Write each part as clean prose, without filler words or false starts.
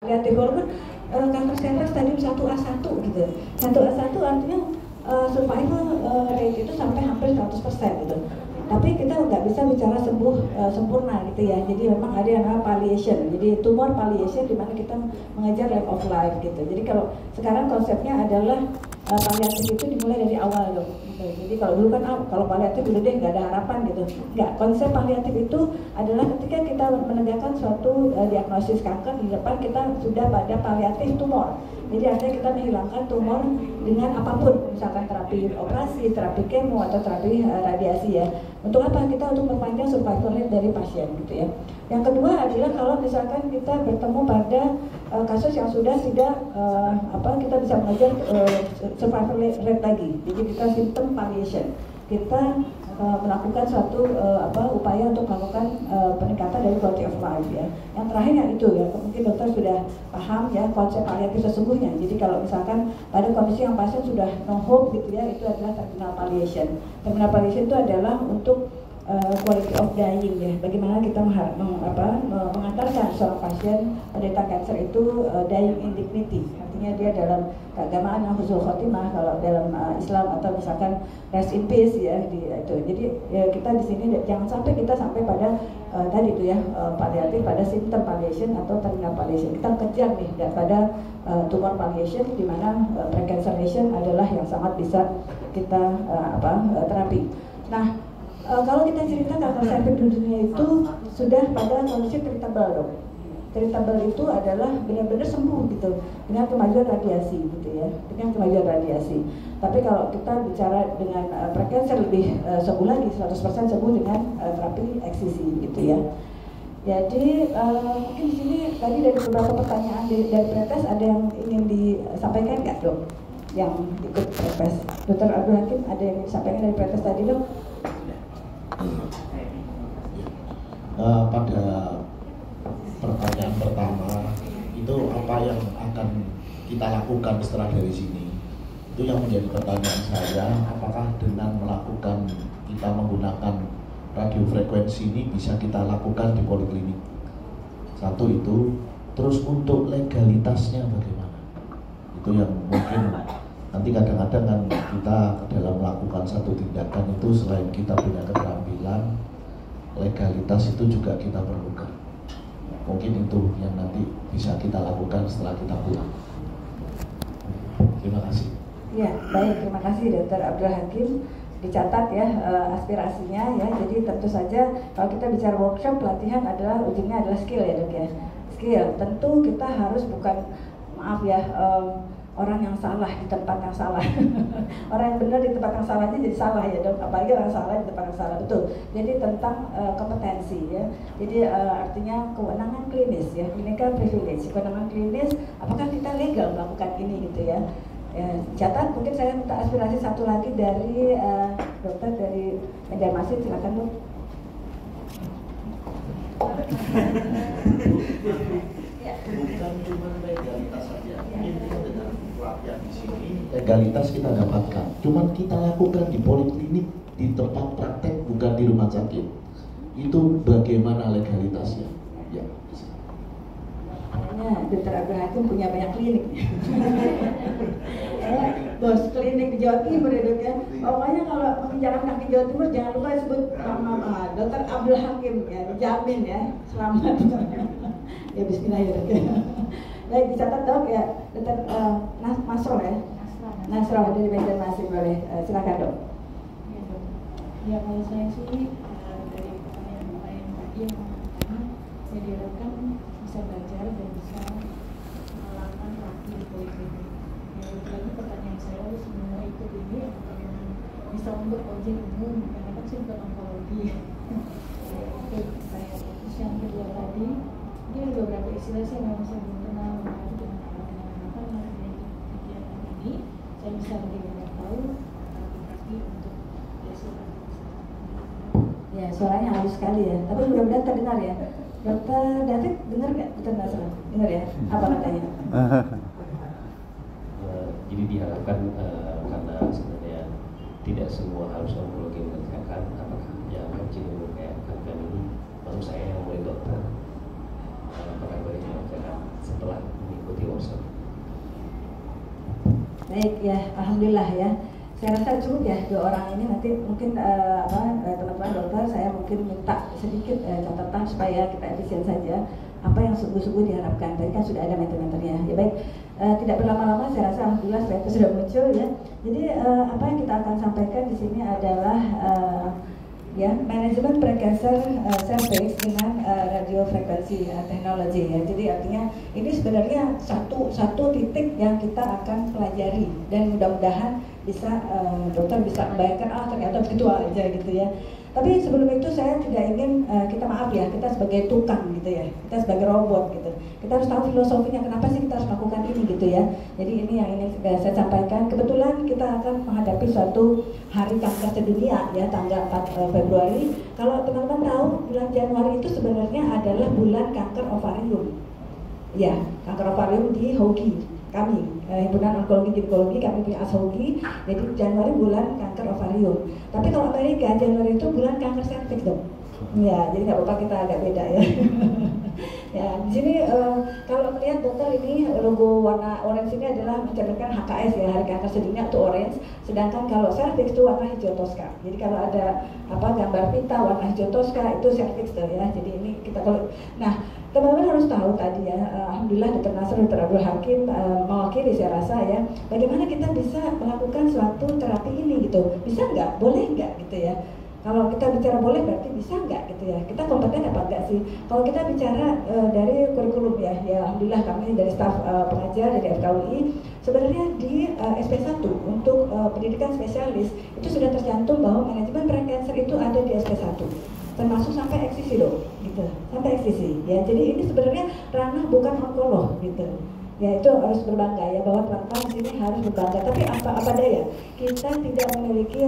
Paliatif walaupun kanker cervix stadium 1A1 gitu. 1A1 artinya survival rate itu sampai hampir 100% gitu. Tapi kita nggak bisa bicara sembuh sempurna gitu ya. Jadi memang ada yang namanya palliation. Jadi tumor palliation di mana kita mengejar life of life gitu. Jadi kalau sekarang konsepnya adalah paliatif itu dimulai dari awal loh. Gitu. Jadi kalau dulu kan kalau paliatif udah deh nggak ada harapan gitu. Nggak, konsep paliatif itu adalah ketika kita menegakkan suatu diagnosis kanker, di depan kita sudah pada paliatif tumor. Jadi artinya kita menghilangkan tumor dengan apapun, misalkan terapi operasi, terapi kemo atau terapi radiasi ya. Untuk apa? Kita untuk memperpanjang survival rate dari pasien gitu ya. Yang kedua adalah kalau misalkan kita bertemu pada kasus yang sudah tidak kita bisa mengejar survival rate lagi. Jadi kita symptom palliation. Kita melakukan suatu upaya untuk melakukan peningkatan dari quality of life ya. Yang terakhir yang itu ya, mungkin dokter sudah paham ya konsep paliatif sesungguhnya. Jadi kalau misalkan pada kondisi yang pasien sudah no hope gitu ya, itu adalah terminal palliation. Terminal palliation itu adalah untuk quality of dying ya. Bagaimana kita mengantarkan seorang pasien penderita kanker itu dying in dignity. Artinya dia dalam keagamaan husnul khotimah kalau dalam Islam, atau misalkan rest in peace ya itu. Jadi ya, kita di sini jangan sampai kita sampai pada tadi itu ya paliatif, pada symptom palliation atau terminal palliation. Kita kejar nih daripada tumor palliation, di mana precanceration adalah yang sangat bisa kita terapi. Nah, kalau kita cerita kanker cervix di dunia itu sudah pada kondisi treatable dong. Treatable itu adalah benar-benar sembuh gitu dengan kemajuan radiasi gitu ya, dengan kemajuan radiasi. Tapi kalau kita bicara dengan precancer lebih sembuh lagi, 100% sembuh dengan terapi eksisi gitu ya. Jadi mungkin di sini tadi dari beberapa pertanyaan dari pretest ada yang ingin disampaikan nggak dok? Yang ikut pretest, Dr. Abdul Hakim ada yang disampaikan dari pretest tadi dok? Pada pertanyaan pertama itu apa yang akan kita lakukan setelah dari sini, itu yang menjadi pertanyaan saya. Apakah dengan melakukan kita menggunakan radiofrekuensi ini bisa kita lakukan di poliklinik? Satu itu. Terus untuk legalitasnya bagaimana? Itu yang mungkin nanti kadang-kadang kan kita dalam melakukan satu tindakan itu selain kita punya keterampilan, legalitas itu juga kita perlukan. Mungkin itu yang nanti bisa kita lakukan setelah kita pulang. Terima kasih. Ya, baik, terima kasih Dr. Abdul Hakim. Dicatat ya aspirasinya ya. Jadi tentu saja kalau kita bicara workshop, pelatihan adalah ujungnya adalah skill ya dok ya. Skill, tentu kita harus bukan orang yang salah di tempat yang salah. Orang yang benar di tempat yang salahnya jadi salah ya dok. Apalagi orang salah di tempat yang salah, betul. Jadi tentang kompetensi ya. Jadi artinya kewenangan klinis ya, clinical privilege, kewenangan klinis. Apakah kita legal melakukan ini gitu ya? Catat, mungkin saya minta aspirasi satu lagi dari dokter dari Banjarmasin, silakan dok. Bukan cuma legalitas saja, intinya dengan pelatihan di sini legalitas kita dapatkan. Cuman kita lakukan di poliklinik, di tempat praktek, bukan di rumah sakit. Itu bagaimana legalitasnya? Ya. Dr. Abdul Hakim punya banyak klinik. Bos klinik di Jawa Timur ya dok ya. Pokoknya kalau membicarakan di Jawa Timur jangan lupa sebut nama Dr. Abdul Hakim ya, dijamin ya, selamat. Ya bismillah ya dok. Baik, dicatat dok ya, Dr. Masro ya. Nasro dari Banjarmasin, boleh silakan dok. Ya dok. Ya kalau saya sih dari pertanyaan tadi yang pertama, saya diharapkan bisa belajar dan bisa melakukan praktik di poliklinik. Yang lagi pertanyaan saya, semua ikut ini apakah memang bisa untuk objek umum, karena kan saya bukan onkologi. Itu saya. Terus yang kedua tadi, ini ada beberapa istilah sih yang memang saya belum kenal, mengapa dengan apa kegiatan ini saya bisa lebih banyak tahu tapi untuk hasilkan. Ya suaranya halus sekali ya, tapi mudah-mudahan terdengar ya. Dokter David dengar nggak? Dokter Nasra dengar ya? Apa katanya? Jadi diharapkan karena sebenarnya tidak semua harus onkologi mengerjakan, apakah yang kecil kayak kanker ini, maksud saya yang mulai dokter apakah boleh mengerjakan setelah bersama. Baik ya, alhamdulillah ya. Saya rasa cukup ya 2 orang ini. Nanti mungkin teman-teman dokter saya mungkin minta sedikit catatan supaya kita efisien saja. Apa yang sungguh-sungguh diharapkan. Tadi kan sudah ada meter-meternya. Ya baik, tidak berlama-lama. Saya rasa alhamdulillah setelah itu sudah muncul ya. Jadi apa yang kita akan sampaikan di sini adalah ya manajemen precancer cervix dengan radiofrekuensi teknologi ya. Jadi artinya ini sebenarnya satu titik yang kita akan pelajari dan mudah-mudahan bisa dokter bisa membayangkan ternyata begitu aja gitu ya. Tapi sebelum itu saya tidak ingin kita maaf ya, kita sebagai tukang gitu ya, kita sebagai robot gitu. Kita harus tahu filosofinya kenapa sih kita harus melakukan ini gitu ya. Jadi ini yang ingin saya sampaikan. Kebetulan kita akan menghadapi suatu hari kanker sedunia ya, tanggal 4 Februari. Kalau teman-teman tahu bulan Januari itu sebenarnya adalah bulan kanker ovarium. Ya, kanker ovarium di Hoki. Kami, himpunan onkologi ginekologi, kami punya ASHOGI, jadi Januari bulan kanker ovarium. Tapi kalau Amerika, Januari itu bulan kanker cervix dong. Ya, jadi nggak apa-apa kita agak beda ya. Ya, di sini kalau melihat dokter ini logo warna orange ini adalah mencerminkan HKS ya, hari kanker sedunia itu orange. Sedangkan kalau cervix itu warna hijau toska. Jadi kalau ada gambar pita warna hijau toska itu cervix tuh ya. Jadi ini kita kalau teman-teman harus tahu tadi ya, alhamdulillah Dr. Nasr, Dr. Abdul Hakim mewakili saya rasa ya, bagaimana kita bisa melakukan suatu terapi ini gitu, bisa nggak, boleh nggak gitu ya. Kalau kita bicara boleh berarti bisa nggak gitu ya, kita kompeten apa enggak sih. Kalau kita bicara dari kurikulum ya alhamdulillah kami dari staf pengajar dari FKUI sebenarnya di SP1 untuk pendidikan spesialis itu sudah tercantum bahwa manajemen precancer itu ada di SP1. Termasuk sampai eksisi loh, gitu, sampai eksisi. Ya, jadi ini sebenarnya ranah bukan onkolog, gitu. Ya itu harus berbangga ya bahwa teman-teman di sini harus berbangga. Tapi apa daya kita tidak memiliki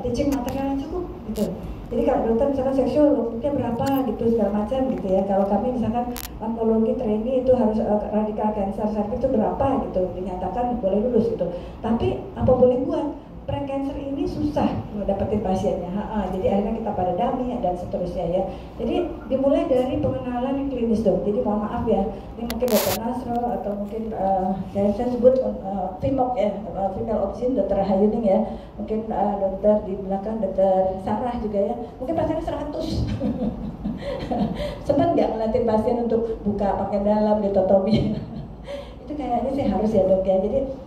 teaching material yang cukup, gitu. Jadi kalau dokter misalkan seksual waktunya berapa gitu segala macam gitu ya. Kalau kami misalkan onkologi trainee itu harus radikal cancer cervix itu berapa gitu dinyatakan boleh lulus gitu. Tapi apa boleh buat? Precancer ini susah dapetin pasiennya, jadi akhirnya kita pada dummy dan seterusnya ya. Jadi dimulai dari pengenalan klinis dong. Jadi mohon maaf ya, ini mungkin Dr. Nasro atau mungkin saya sebut FIMOK ya, female option Dr. Hayuning ya, mungkin dokter di belakang Dr. Sarah juga ya, mungkin pasiennya 100. Sempat nggak melatih pasien untuk buka pakaian dalam ditotomi? Itu kayaknya sih harus ya dok ya. Jadi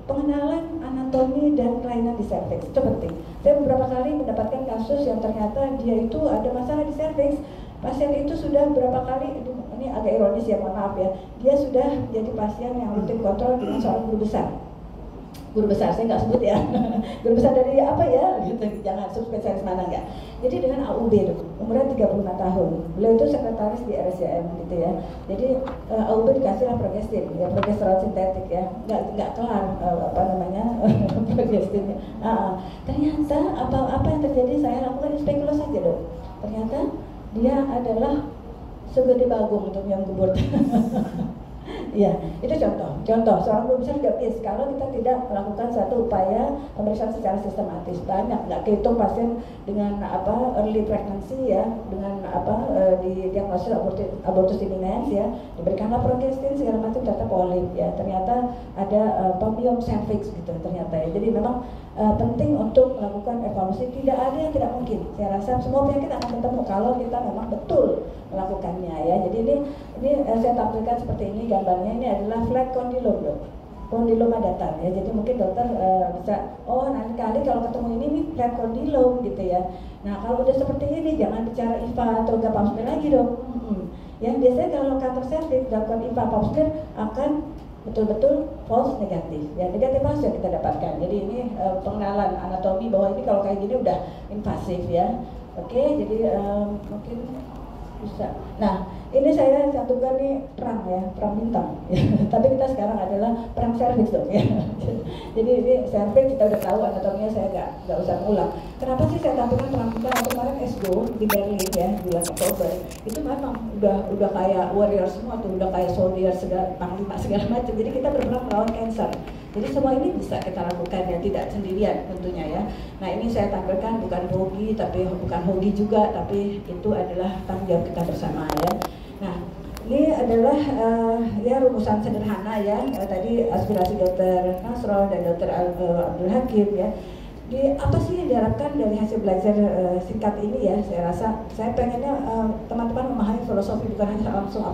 pengenalan anatomi dan kelainan di cervix itu penting. Saya beberapa kali mendapatkan kasus yang ternyata dia itu ada masalah di cervix. Pasien itu sudah berapa kali, ini agak ironis ya, mohon maaf ya, dia sudah jadi pasien yang rutin kontrol dengan seorang guru besar. Guru besar, saya nggak sebut ya. Guru besar dari apa ya, gitu, jangan subspesialis mana enggak. Jadi dengan AUB tuh, umurnya 35 tahun. Beliau itu sekretaris di RSCM gitu ya. Jadi AUB dikasihlah progestin, ya progesteron sintetik ya. Nggak kelar progestinnya. Ternyata apa yang terjadi, saya lakukan spekulasi saja dong. Ternyata dia adalah segede bagong untuk yang bubur. Ya, itu contoh seorang guru besar juga please kalau kita tidak melakukan satu upaya pemeriksaan secara sistematis. Banyak nggak kehitung pasien dengan early pregnancy ya, dengan di diagnosis abortus imminens ya, diberikanlah progestin segala macam, ternyata polip ya, ternyata ada pembiom cervix gitu ternyata ya. Jadi memang penting untuk melakukan evaluasi. Tidak ada yang tidak mungkin. Saya rasa semua penyakit akan ketemu kalau kita memang betul melakukannya ya. Jadi ini saya tampilkan seperti ini gambarnya. Ini adalah flat condylom dok, condyloma datar ya. Jadi mungkin dokter bisa nanti kali kalau ketemu ini flat condylom gitu ya. Nah kalau udah seperti ini jangan bicara IVA atau pap smear lagi dok. Yang biasanya kalau kanker cervix dilakukan IVA pap smear akan betul-betul false negatif ya, negatif false yang kita dapatkan. Jadi ini pengenalan anatomi bahwa ini kalau kayak gini udah invasif ya. Oke, jadi mungkin bisa. Nah ini saya cantumkan nih perang ya, perang bintang ya. Tapi kita sekarang adalah perang cervix dong ya. Jadi ini cervix kita udah tahu anatominya, saya nggak usah ngulang. Kenapa sih saya tampilkan perang bintang? Waktu kemarin SGO di Berlin ya, bulan Oktober itu memang udah kayak warrior semua tuh, udah kayak soldier segala panglima segala macam. Jadi kita berperang melawan cancer. Jadi semua ini bisa kita lakukan ya, tidak sendirian tentunya ya. Nah ini saya tampilkan bukan hobi, tapi bukan hobi juga, tapi itu adalah tanggung jawab kita bersama ya. Nah Ini adalah ya rumusan sederhana ya, tadi aspirasi Dr. Nasron dan Dr. Abdul Hakim ya. Apa sih yang diharapkan dari hasil belajar singkat ini ya? Saya rasa saya pengennya teman-teman memahami filosofi, bukan hanya langsung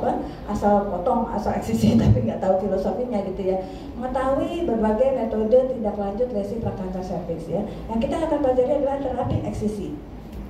asal potong, asal eksisi tapi nggak tahu filosofinya gitu ya. Mengetahui berbagai metode tindak lanjut lesi prakanker serviks ya. Yang kita akan pelajari adalah terapi eksisi.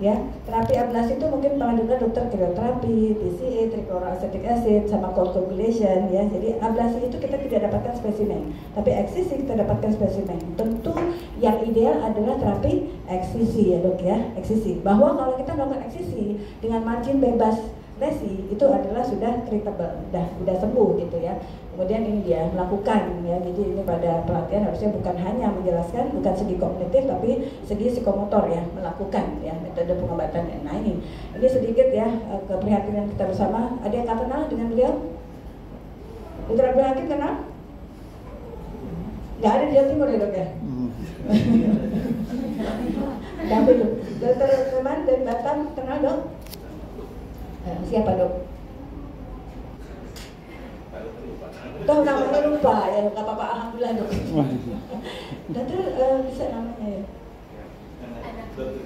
Ya, terapi ablasi itu mungkin pernah dengar dokter krioterapi, TCA, trichloroacetic acid, sama cold coagulation ya. Jadi ablasi itu kita tidak dapatkan spesimen, tapi eksisi kita dapatkan spesimen. Tentu yang ideal adalah terapi eksisi ya dok ya, eksisi. Bahwa kalau kita melakukan eksisi dengan margin bebas lesi itu adalah sudah treatable, sudah sembuh gitu ya. Kemudian ini dia melakukan ya, jadi ini pada pelatihan harusnya bukan hanya menjelaskan, bukan segi kognitif tapi segi psikomotor ya, melakukan ya metode pengobatan. Nah ini sedikit ya keprihatinan kita bersama. Ada yang kenal dengan beliau? Dr. Abdul Hakim kenal? Nggak ada di Jawa Timur ya dok ya? Tapi Dr. Teman dari Batam kenal dok? Siapa dok? Toh namanya lupa ya, nggak apa-apa, alhamdulillah dok. Dokter bisa namanya ya?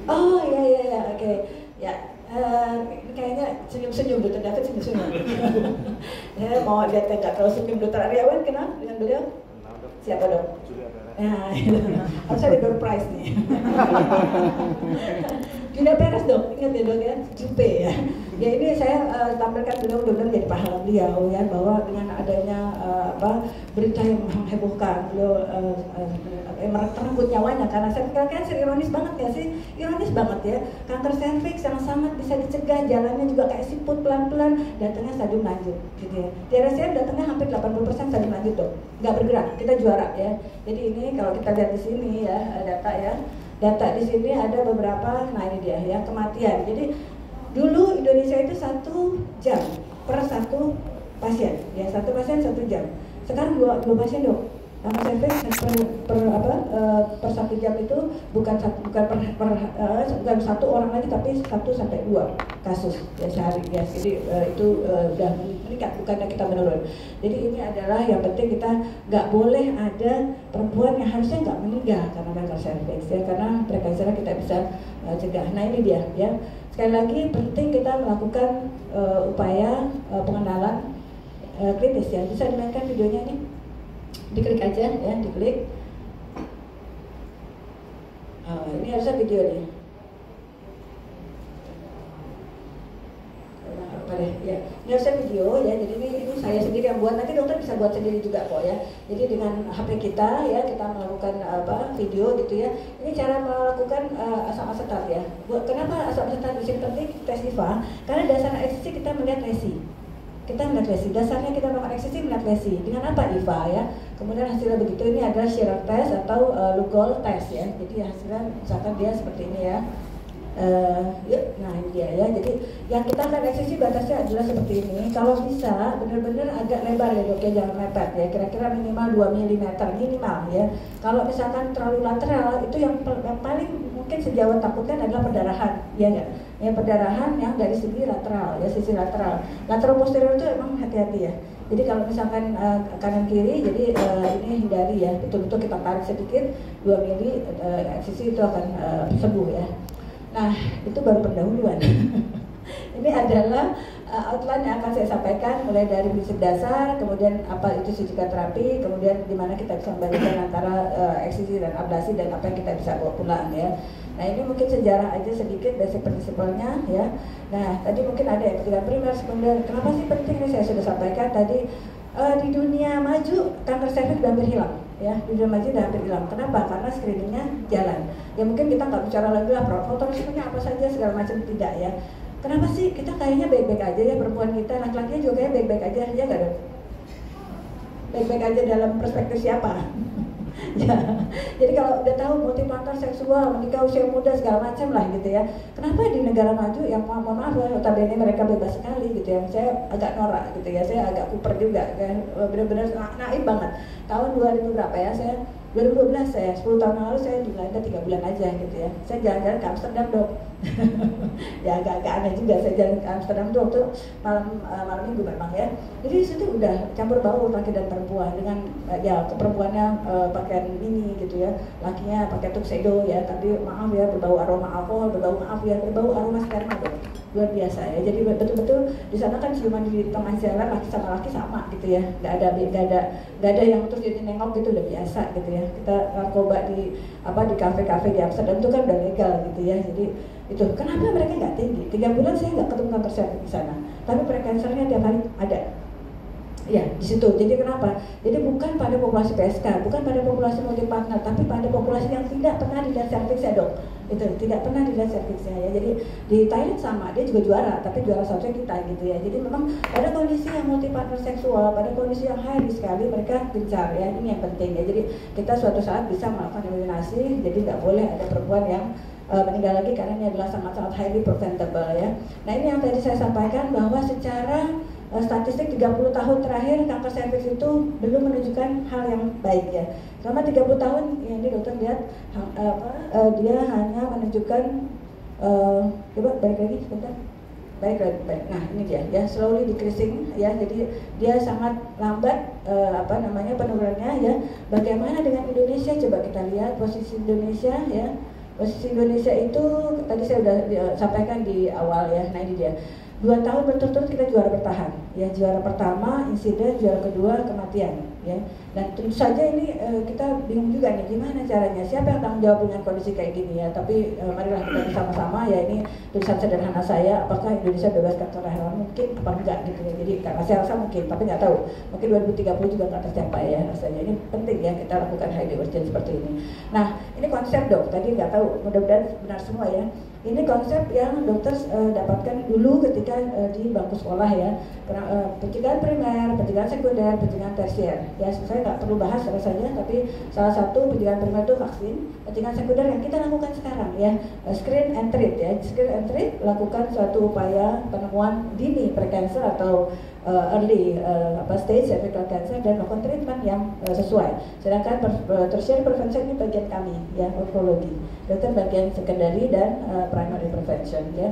Oh iya oke. Ya kayaknya senyum-senyum dokter David senyum-senyum. Ya mau lihat nggak terlalu senyum. Dokter Aryawan kenal dengan beliau? Siapa dok? Nah, harus ada door prize nih. Tidak beres dok, ingat ya dok ya, Jupe ya. Ya ini saya tampilkan beliau benar-benar jadi pahlawan beliau ya, bahwa dengan adanya berita yang menghebohkan beliau merenggut nyawanya karena saya pikir cancer. Ironis banget ya sih, ironis banget ya. Kanker serviks yang sangat bisa dicegah, jalannya juga kayak siput pelan-pelan, datangnya stadium lanjut gitu ya. Di RSCM datangnya hampir 80% stadium lanjut dok, nggak bergerak, kita juara ya. Jadi ini kalau kita lihat di sini ya data ya. Data di sini ada beberapa, nah ini dia ya kematian. Jadi dulu Indonesia itu 1 jam per 1 pasien, ya 1 pasien 1 jam. Sekarang 2 pasien dok. Kanker serviks per 1 jam itu bukan satu orang lagi tapi 1 sampai 2 kasus ya sehari ya. Jadi itu udah meningkat, bukannya kita menurun. Jadi ini adalah yang penting, kita nggak boleh ada perempuan yang harusnya nggak meninggal karena kanker serviks ya, karena prekancer kita bisa cegah. Nah ini dia ya. Sekali lagi penting kita melakukan upaya pengenalan kritis ya. Bisa dimainkan videonya ini? Diklik aja ya, diklik. Ini harusnya video nih. Ya, ini harusnya video ya. Jadi ini saya sendiri yang buat. Nanti dokter bisa buat sendiri juga kok ya. Jadi dengan HP kita ya, kita melakukan video gitu ya. Ini cara melakukan asam asetat ya. Kenapa asam asetat di sini penting? Tes IVA karena dasar eksisi kita melihat lesi. Kita melihat lesi, dasarnya kita melakukan eksisi melihat lesi. Dengan apa IVA ya? Kemudian hasilnya begitu, ini adalah Shearer test atau Lugol test ya. Jadi hasilnya misalkan dia seperti ini ya. Nah ini dia ya. Jadi yang kita akan eksisi batasnya adalah seperti ini. Kalau bisa benar-benar agak lebar ya dok ya, jangan mepet ya. Kira-kira minimal 2 mm minimal ya. Kalau misalkan terlalu lateral itu yang paling mungkin sejauh takutkan adalah perdarahan, ya nggak? Ya perdarahan yang dari segi lateral ya, sisi lateral. Lateral posterior itu emang hati-hati ya. Jadi kalau misalkan kanan kiri, jadi ini hindari ya. Betul-betul kita tarik sedikit 2 mm eksisi itu akan sembuh ya. Nah, itu baru pendahuluan. Ini adalah outline yang akan saya sampaikan mulai dari prinsip dasar, kemudian apa itu psikoterapi, kemudian gimana kita bisa membandingkan antara eksisi dan ablasi dan apa yang kita bisa bawa pulang ya. Nah, ini mungkin sejarah aja sedikit basic prinsipalnya ya. Nah, tadi mungkin ada yang ketiga primer, sekunder. Kenapa sih penting ini saya sudah sampaikan tadi. Di dunia maju kanker serviks sudah hampir hilang ya, di dunia maju sudah hampir hilang. Kenapa? Karena screeningnya jalan. Ya mungkin kita nggak bicara lagi lah fotorismenya apa saja segala macam, tidak ya. Kenapa sih kita kayaknya baik-baik aja ya, perempuan kita, laki-lakinya juga kayaknya baik-baik aja ya nggak dong? Baik-baik aja dalam perspektif siapa? Ya, jadi kalau udah tahu multiplantar seksual, menikah usia muda segala macam lah gitu ya. Kenapa di negara maju yang mohon maaf ya, notabene mereka bebas sekali gitu ya. Saya agak norak gitu ya, saya agak kuper juga kan, benar-benar naif banget. Tahun 2000 berapa ya, saya 2012 saya, 10 tahun lalu saya di Belanda 3 bulan aja gitu ya. Saya jalan-jalan ke Amsterdam dok. Ya agak aneh juga saya jalan ke Amsterdam tuh waktu malam minggu memang ya. Jadi di situ udah campur baur laki dan perempuan dengan ya perempuannya pakaian mini gitu ya, lakinya pakai tuxedo ya, tapi maaf ya berbau aroma alkohol, berbau aroma sperma dok. Luar biasa ya. Jadi betul-betul di sana kan cuma di tengah jalan laki sama laki sama gitu ya. Nggak ada yang terus jadi nengok gitu, udah biasa gitu ya. Kita narkoba di kafe-kafe di Amsterdam itu kan udah legal gitu ya. Jadi itu kenapa mereka nggak tinggi? 3 bulan saya nggak ketemu kanker serviks di sana, tapi prekancernya tiap hari ada. Ya, di situ. Jadi kenapa? Jadi bukan pada populasi PSK, bukan pada populasi multipartner, tapi pada populasi yang tidak pernah dilihat serviksnya dok. Itu tidak pernah dilihat serviksnya ya. Jadi di Thailand sama, dia juga juara, tapi juara satunya kita gitu ya. Jadi memang pada kondisi yang multipartner seksual, pada kondisi yang high risk sekali mereka gencar ya. Ini yang penting ya. Jadi kita suatu saat bisa melakukan eliminasi. Jadi nggak boleh ada perempuan yang meninggal lagi karena ini adalah sangat-sangat highly preventable ya. Nah ini yang tadi saya sampaikan bahwa secara statistik 30 tahun terakhir kanker serviks itu belum menunjukkan hal yang baik ya. Selama 30 tahun ya, ini dokter lihat dia hanya menunjukkan coba balik lagi sebentar. Baik. Nah ini dia ya, slowly decreasing ya. Jadi dia sangat lambat penurunannya ya. Bagaimana dengan Indonesia? Coba kita lihat posisi Indonesia ya. Posisi Indonesia itu tadi saya sudah sampaikan di awal ya. Nah ini dia. 2 tahun berturut-turut kita juara bertahan ya, juara pertama insiden, juara kedua kematian ya. Dan tentu saja ini kita bingung juga nih gimana caranya, siapa yang tanggung jawab dengan kondisi kayak gini ya. Tapi marilah kita bersama-sama ya, ini tulisan sederhana saya, apakah Indonesia bebas kanker rahim mungkin apa enggak gitu ya. Jadi karena saya rasa mungkin, tapi nggak tahu, mungkin 2030 juga nggak tercapai ya rasanya. Ini penting ya kita lakukan high urgent seperti ini. Nah ini konsep dok, tadi nggak tahu, mudah-mudahan benar semua ya. Ini konsep yang dokter dapatkan dulu ketika di bangku sekolah ya. Pencegahan primer, pencegahan sekunder, pencegahan tersier. Ya saya nggak perlu bahas rasanya, tapi salah satu pencegahan primer itu vaksin. Pencegahan sekunder yang kita lakukan sekarang ya, screen and treat ya. Screen and treat lakukan suatu upaya penemuan dini precancer atau early stage cervical cancer dan melakukan treatment yang sesuai. Sedangkan tertiary prevention ini bagian kami ya, onkologi. Dokter bagian secondary dan primary prevention ya.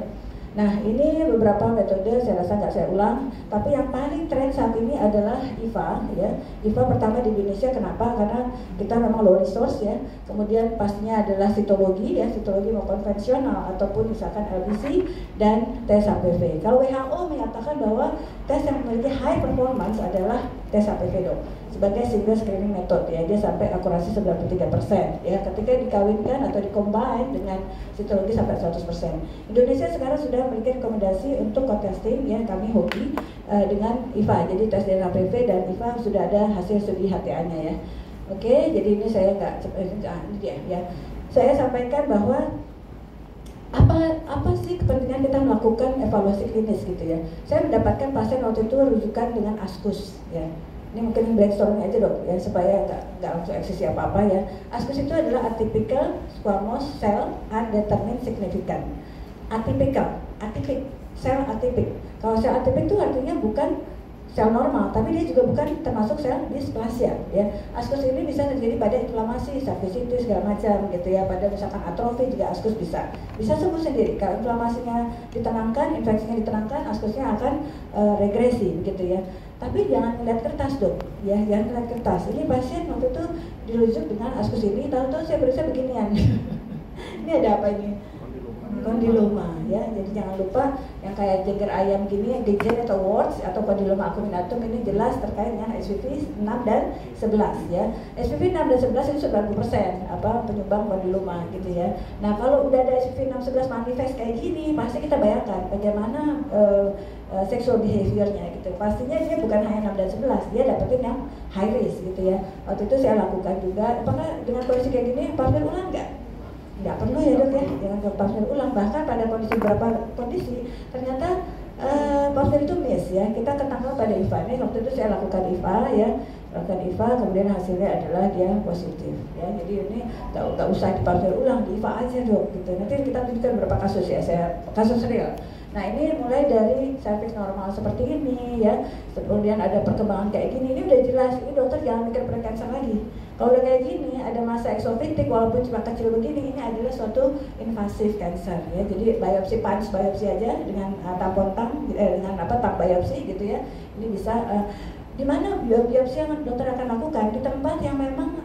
Nah ini beberapa metode, saya rasa nggak saya ulang, tapi yang paling tren saat ini adalah IVA ya. IVA pertama di Indonesia, kenapa? Karena kita memang low resource ya. Kemudian pastinya adalah sitologi ya, sitologi mau konvensional ataupun misalkan LBC dan tes HPV. Kalau WHO menyatakan bahwa tes yang memiliki high performance adalah tes HPV dok, sebagai single screening method ya, dia sampai akurasi 93% ya, ketika dikawinkan atau dikombine dengan sitologi sampai 100%. Indonesia sekarang sudah memiliki rekomendasi untuk co-testing ya, kami hobi dengan IVA, jadi tes DNA HPV dan IVA sudah ada hasil studi HTA-nya ya. Oke, jadi ini saya ini dia ya. Saya sampaikan bahwa apa sih kepentingan kita melakukan evaluasi klinis gitu ya. Saya mendapatkan pasien waktu itu rujukan dengan ASCUS ya. Ini mungkin brainstorming aja dok ya, supaya nggak langsung eksisi apa-apa ya. ASCUS itu adalah atypical squamous cell undetermined significant. Atipik, sel atipik. Kalau sel atipik itu artinya bukan sel normal, tapi dia juga bukan termasuk sel dysplasia ya. ASCUS ini bisa terjadi pada inflamasi, sarkoiditis segala macam gitu ya. Pada misalkan atrofi juga ASCUS bisa sembuh sendiri. Kalau inflamasinya ditenangkan, infeksinya ditenangkan, ASCUSnya akan regresi begitu ya. Tapi jangan ngeliat kertas dok ya, jangan ngeliat kertas. Ini pasien waktu itu dirujuk dengan ASCUS ini, tahu-tahu saya berasa beginian. Ini ada apa ini? Kondiloma ya, jadi jangan lupa yang kayak jengger ayam gini, yang gejala atau warts atau kondiloma acuminatum ini jelas terkait dengan HPV 6 dan 11 ya. HPV 6 dan 11 itu 90% penyumbang kondiloma gitu ya. Nah kalau udah ada HPV 6 11 manifest kayak gini, pasti kita bayangkan bagaimana sexual behaviornya gitu. Pastinya dia bukan hanya 6 dan 11, dia dapetin yang high risk gitu ya. Waktu itu saya lakukan juga. Apakah dengan kondisi kayak gini partner ulang nggak? Nggak perlu ya dok ya, jangan ke partner ulang. Bahkan pada beberapa kondisi ternyata partner itu miss ya. Kita ketangkap pada IVA ini, waktu itu saya lakukan IVA ya, kemudian hasilnya adalah dia positif ya. Jadi ini nggak usah di partner ulang, di IVA aja dok gitu. Nanti kita tunjukkan beberapa kasus ya, kasus real. Nah ini mulai dari serviks normal seperti ini ya, kemudian ada perkembangan kayak gini, ini udah jelas, ini dokter jangan mikir precancer lagi. Kalau udah kayak gini, ada masa exophytic walaupun cuma kecil begini, ini adalah suatu invasive cancer ya. Jadi biopsi punch biopsi aja dengan tampon tang, dengan tang biopsi gitu ya. Ini bisa di mana biopsi yang dokter akan lakukan di tempat yang memang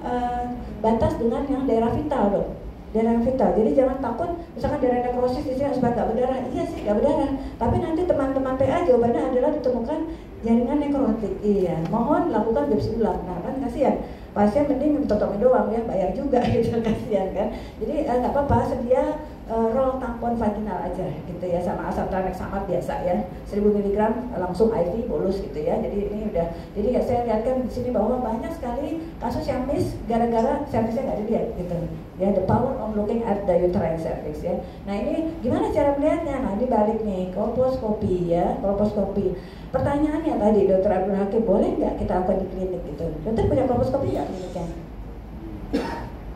batas dengan yang daerah vital dok. Daerah vital, jadi jangan takut misalkan daerah nekrosis di sini supaya nggak berdarah. Iya sih nggak berdarah, tapi nanti teman-teman PA jawabannya adalah ditemukan jaringan nekrotik. Iya, mohon lakukan biopsi ulang. Nah kan kasihan, pasien mending ditotomi doang ya, bayar juga gitu, kasihan kan. Jadi nggak apa-apa, sedia roll tampon vaginal aja gitu ya, sama asam tranexamat biasa ya, 1000 mg langsung IV bolus gitu ya. Jadi ini udah, jadi ya saya lihatkan di sini bahwa banyak sekali kasus yang miss gara-gara servisnya nggak dilihat gitu ya, the power of looking at the uterine cervix ya. Nah ini gimana cara melihatnya? Nah ini balik nih, kolposkopi ya, kolposkopi. Pertanyaannya tadi Dr. Abdul Hakim, boleh nggak kita lakukan di klinik gitu? Dokter punya kolposkopi nggak kliniknya?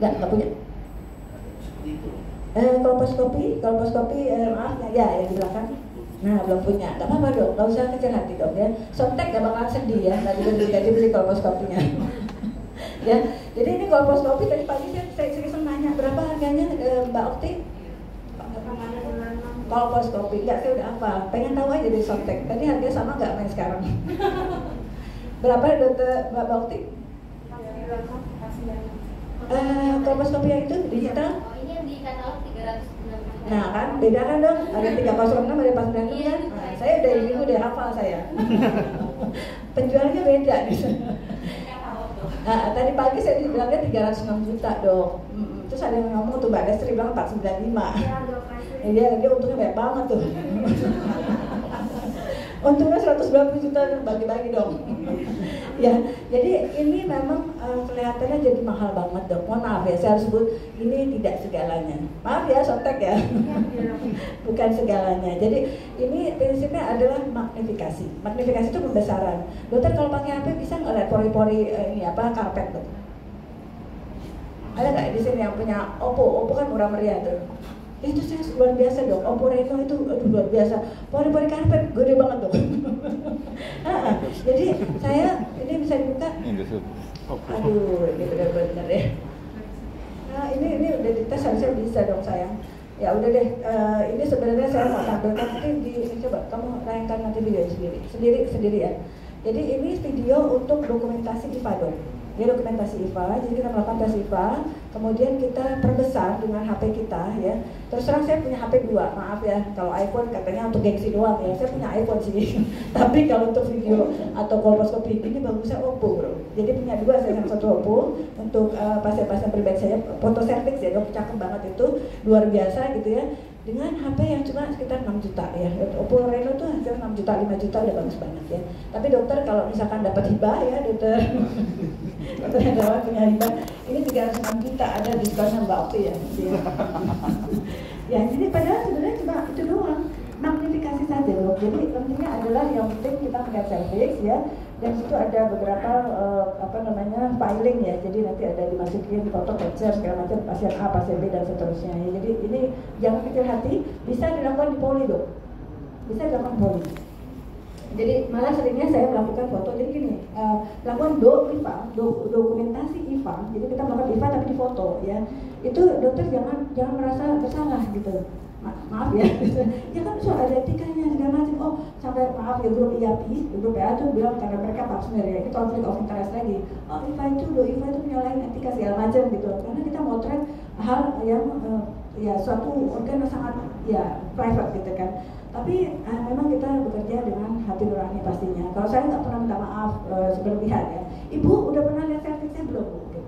Nggak punya. Kolposkopi maaf ya yang di belakang. Nah belum punya, nggak apa-apa dok, nggak usah kecil hati dok ya. Sontek nggak bakalan sedih ya, nanti beli kolposkopinya. Ya, jadi ini kolposkopi tadi pagi saya iseng nanya berapa harganya Mbak Okti? Kolposkopi, enggak saya udah apa? Pengen tahu aja dari Sontek. Tadi harganya sama nggak main sekarang? Berapa dokter Mbak Okti? Kolposkopi yang itu digital? Di katalog 396. Nah kan beda kan dong, ada 306 ada 496 kan. Nah, saya udah ini udah hafal saya. Penjualnya beda nih. Nah, tadi pagi saya dibilangnya 306 juta dong. Terus ada yang ngomong tuh Mbak Destri bilang 495. Iya, dia untungnya banyak banget tuh. Untungnya 190 juta bagi-bagi dong. Ya, jadi ini memang kelihatannya jadi mahal banget dok. Mohon maaf ya, saya harus sebut ini tidak segalanya. Maaf ya, Sontek ya. Bukan segalanya. Jadi ini prinsipnya adalah magnifikasi. Magnifikasi itu pembesaran. Dokter kalau pakai HP bisa nggak lihat pori-pori ini apa karpet dok? Ada nggak di sini yang punya Oppo? Oppo kan murah meriah tuh. Itu saya luar biasa dok, Oppo Reno itu aduh luar biasa, pori-pori karpet gede banget dok. Jadi saya ini bisa dibuka. Aduh ini benar-benar ya. Nah ini udah dites harusnya bisa dong sayang. Ya udah deh, ini sebenarnya saya mau tampilkan nanti coba kamu tayangkan nanti video sendiri ya. Jadi ini video untuk dokumentasi IVA dok. Ini dokumentasi IVA, jadi kita melakukan tes IVA, kemudian kita perbesar dengan HP kita ya. Terus terang saya punya HP 2, maaf ya, kalau iPhone katanya untuk gengsi doang ya, saya punya iPhone sih. Tapi kalau untuk video atau kolposkopi ini bagusnya Oppo bro. Jadi punya 2, saya yang satu Oppo untuk pasien-pasien pribadi saya, foto cervix ya, dok cakep banget itu, luar biasa gitu ya. Dengan HP yang cuma sekitar 6 juta ya. Oppo Reno tuh hasil 6 juta, 5 juta udah bagus banget ya. Tapi dokter kalau misalkan dapat hibah ya dokter adalah punya hibah, ini 306 juta ada diskonnya Mbak Okti ya. Ya jadi padahal sebenarnya cuma itu doang, magnifikasi saja loh. Jadi pentingnya adalah yang penting kita melihat cervix ya. Dan situ ada beberapa filing ya. Jadi nanti ada dimasukin foto capture segala macam pasien A, pasien B dan seterusnya. Ya. Jadi ini jangan kecil hati, bisa dilakukan di poli dok. Bisa dilakukan poli. Jadi malah seringnya saya melakukan foto, jadi gini, lakukan dokumentasi IVA, jadi kita melakukan IVA tapi di foto ya. Itu dokter jangan merasa bersalah gitu. Maaf ya, ya kan soal ada etikanya segala macam. Oh sampai maaf ya grup IAPI, grup PA tuh bilang karena mereka partner ya, ini konflik of interest lagi. Oh IVA itu menyalahin etika segala macam gitu. Karena kita motret hal yang ya suatu organ yang sangat ya private gitu kan. Tapi memang kita bekerja dengan hati nurani pastinya. Kalau saya nggak pernah minta maaf berlebihan ya. Ibu udah pernah lihat cervixnya belum? Gitu.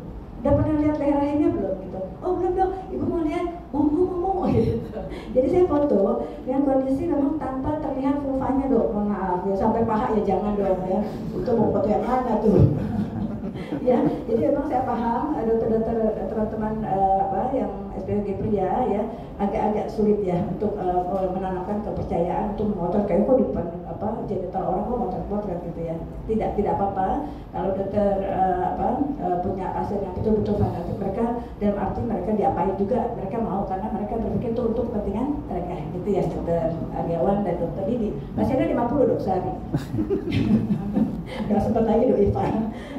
Udah pernah lihat leher rahimnya belum? Gitu. Oh belum dong. Ibu mau lihat? Ngomong gitu. Jadi saya foto dengan kondisi memang tanpa terlihat vulvanya dong. Mohon maaf ya, sampai paha ya jangan dong ya. Itu mau foto yang mana tuh? Ya, jadi memang saya paham dokter-dokter teman-teman yang SPOG pria ya agak-agak sulit ya untuk menanamkan kepercayaan untuk memotret kayak kok di depan genital orang kok motret-motret gitu ya. Tidak apa-apa kalau dokter punya pasien yang betul-betul fanatik, mereka dalam arti mereka diapain juga mereka mau karena mereka berpikir itu untuk kepentingan mereka gitu ya. Dokter Aryawan dan dokter Didi pasiennya 50 dok sehari. nggak sempat lagi dong IFA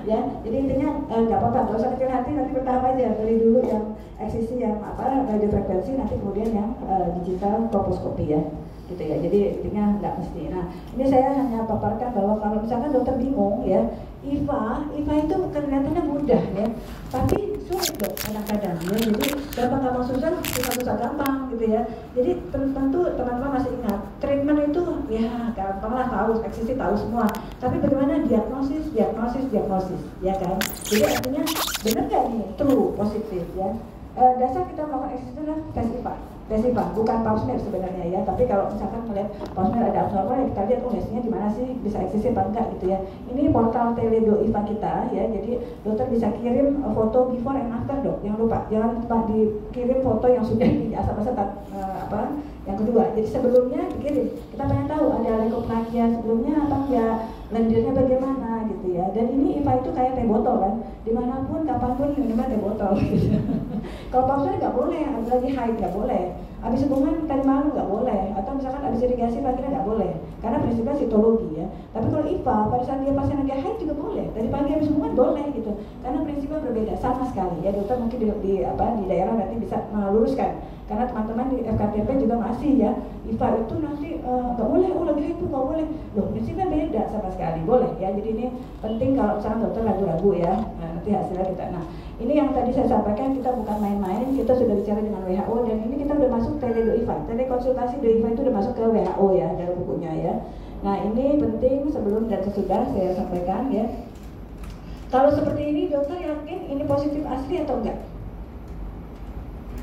ya. Jadi intinya nggak apa-apa, nggak usah kecil hati, nanti bertahap aja, beli dulu yang eksisi yang radiofrekuensi, nanti kemudian yang digital kolposcopy ya gitu ya. Jadi intinya nggak mesti. Nah ini saya hanya paparkan bahwa kalau misalkan dokter bingung ya, IFA itu kelihatannya mudah ya, tapi sulit dok kadang-kadang ya. Jadi gampang susah, susah gampang gitu ya. Jadi tentu teman-teman masih ingat, treatment itu ya gampang lah, tahu eksisi tahu semua. Tapi bagaimana diagnosis ya kan. Jadi artinya benar nggak nih true positif ya. Dasar kita melakukan eksisi adalah tes IFA, bukan pap smear sebenarnya ya. Tapi kalau misalkan melihat pap smear ada abnormal ya kita lihat lesinya di mana sih, bisa eksisi apa enggak gitu ya. Ini portal Teledo IFA kita ya. Jadi dokter bisa kirim foto before and after dok. Jangan lupa dikirim foto yang sudah di asap-asap yang kedua. Jadi sebelumnya dikirim. Kita pengen tahu ada leukoplakia sebelumnya apa enggak, lendirnya bagaimana gitu ya. Dan ini IFA itu kayak teh botol kan, dimanapun kapanpun minumnya teh botol gitu. Kalau pap smear nggak boleh, lagi haid nggak boleh, habis hubungan tadi malam nggak boleh, atau misalkan habis irigasi paginya nggak boleh, karena prinsipnya sitologi ya. Tapi kalau IFA pada saat dia pasien lagi haid juga boleh, dari pagi habis hubungan boleh gitu, karena prinsipnya berbeda sama sekali ya. Dokter mungkin di daerah nanti bisa meluruskan, karena teman-teman di FKTP juga masih ya, IFA itu nanti nggak boleh, lagi haid itu nggak boleh, loh prinsipnya beda sama sekali, boleh ya. Jadi ini penting kalau misalkan dokter ragu-ragu ya, nanti hasilnya kita. Nah ini yang tadi saya sampaikan, kita bukan main-main, kita sudah bicara dengan WHO dan ini kita udah masuk Teledo IFA, telekonsultasi do IFA itu udah masuk ke WHO ya dalam bukunya ya. Nah ini penting sebelum dan sesudah saya sampaikan ya. Kalau seperti ini dokter yakin ini positif asli atau enggak?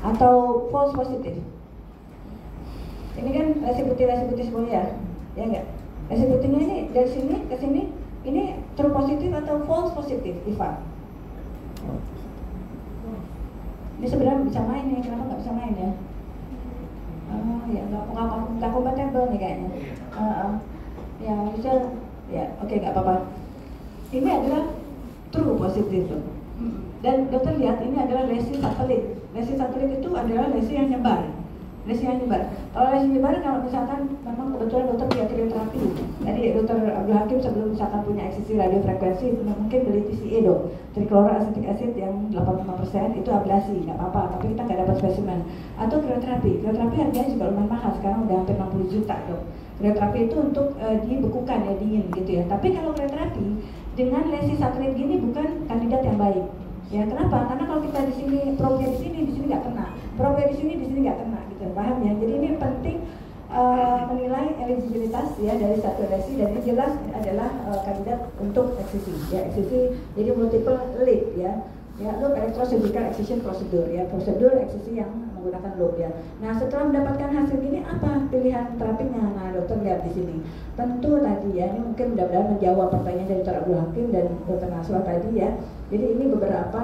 Atau false positif? Ini kan lesi putih semua ya enggak? Lesi putihnya ini dari sini ke sini, ini true positif atau false positif IFA? Ini sebenarnya bisa main nih, kenapa nggak bisa main ya? Ya nggak kompatibel nih kayaknya. Ya bisa, ya oke nggak apa-apa. Ini adalah true positif. Dan dokter lihat ini adalah lesi satelit. Lesi satelit itu adalah lesi yang nyebar. Kalau lesi nyebar, kalau misalkan memang kebetulan dokter punya krioterapi. Jadi dokter Abdul Hakim sebelum misalkan punya eksisi radiofrekuensi, mungkin beli TCA dok, trichloroacetic acid yang 85% itu ablasi, nggak apa-apa. Tapi kita nggak dapat spesimen. Atau krioterapi harganya juga lumayan mahal, sekarang udah hampir 60 juta dok. Krioterapi itu untuk dibekukan ya, dingin gitu ya. Tapi kalau krioterapi dengan lesi satelit gini bukan kandidat yang baik. Ya kenapa? Karena kalau kita di sini probe di sini nggak kena, probe di sini nggak kena, gitu, paham ya? Jadi ini penting menilai eligibilitas ya dari satu lesi, dan ini jelas adalah kandidat untuk eksisi, ya eksisi. Jadi multiple lead ya, loop electrosurgical excision prosedur ya, prosedur eksisi yang menggunakan loop ya. Nah setelah mendapatkan hasil ini apa pilihan terapinya? Nah dokter lihat di sini. Tentu tadi ya, ini mungkin mudah-mudahan menjawab pertanyaan dari Dr. Abdul Hakim dan Dr. Naswa tadi ya. Jadi ini beberapa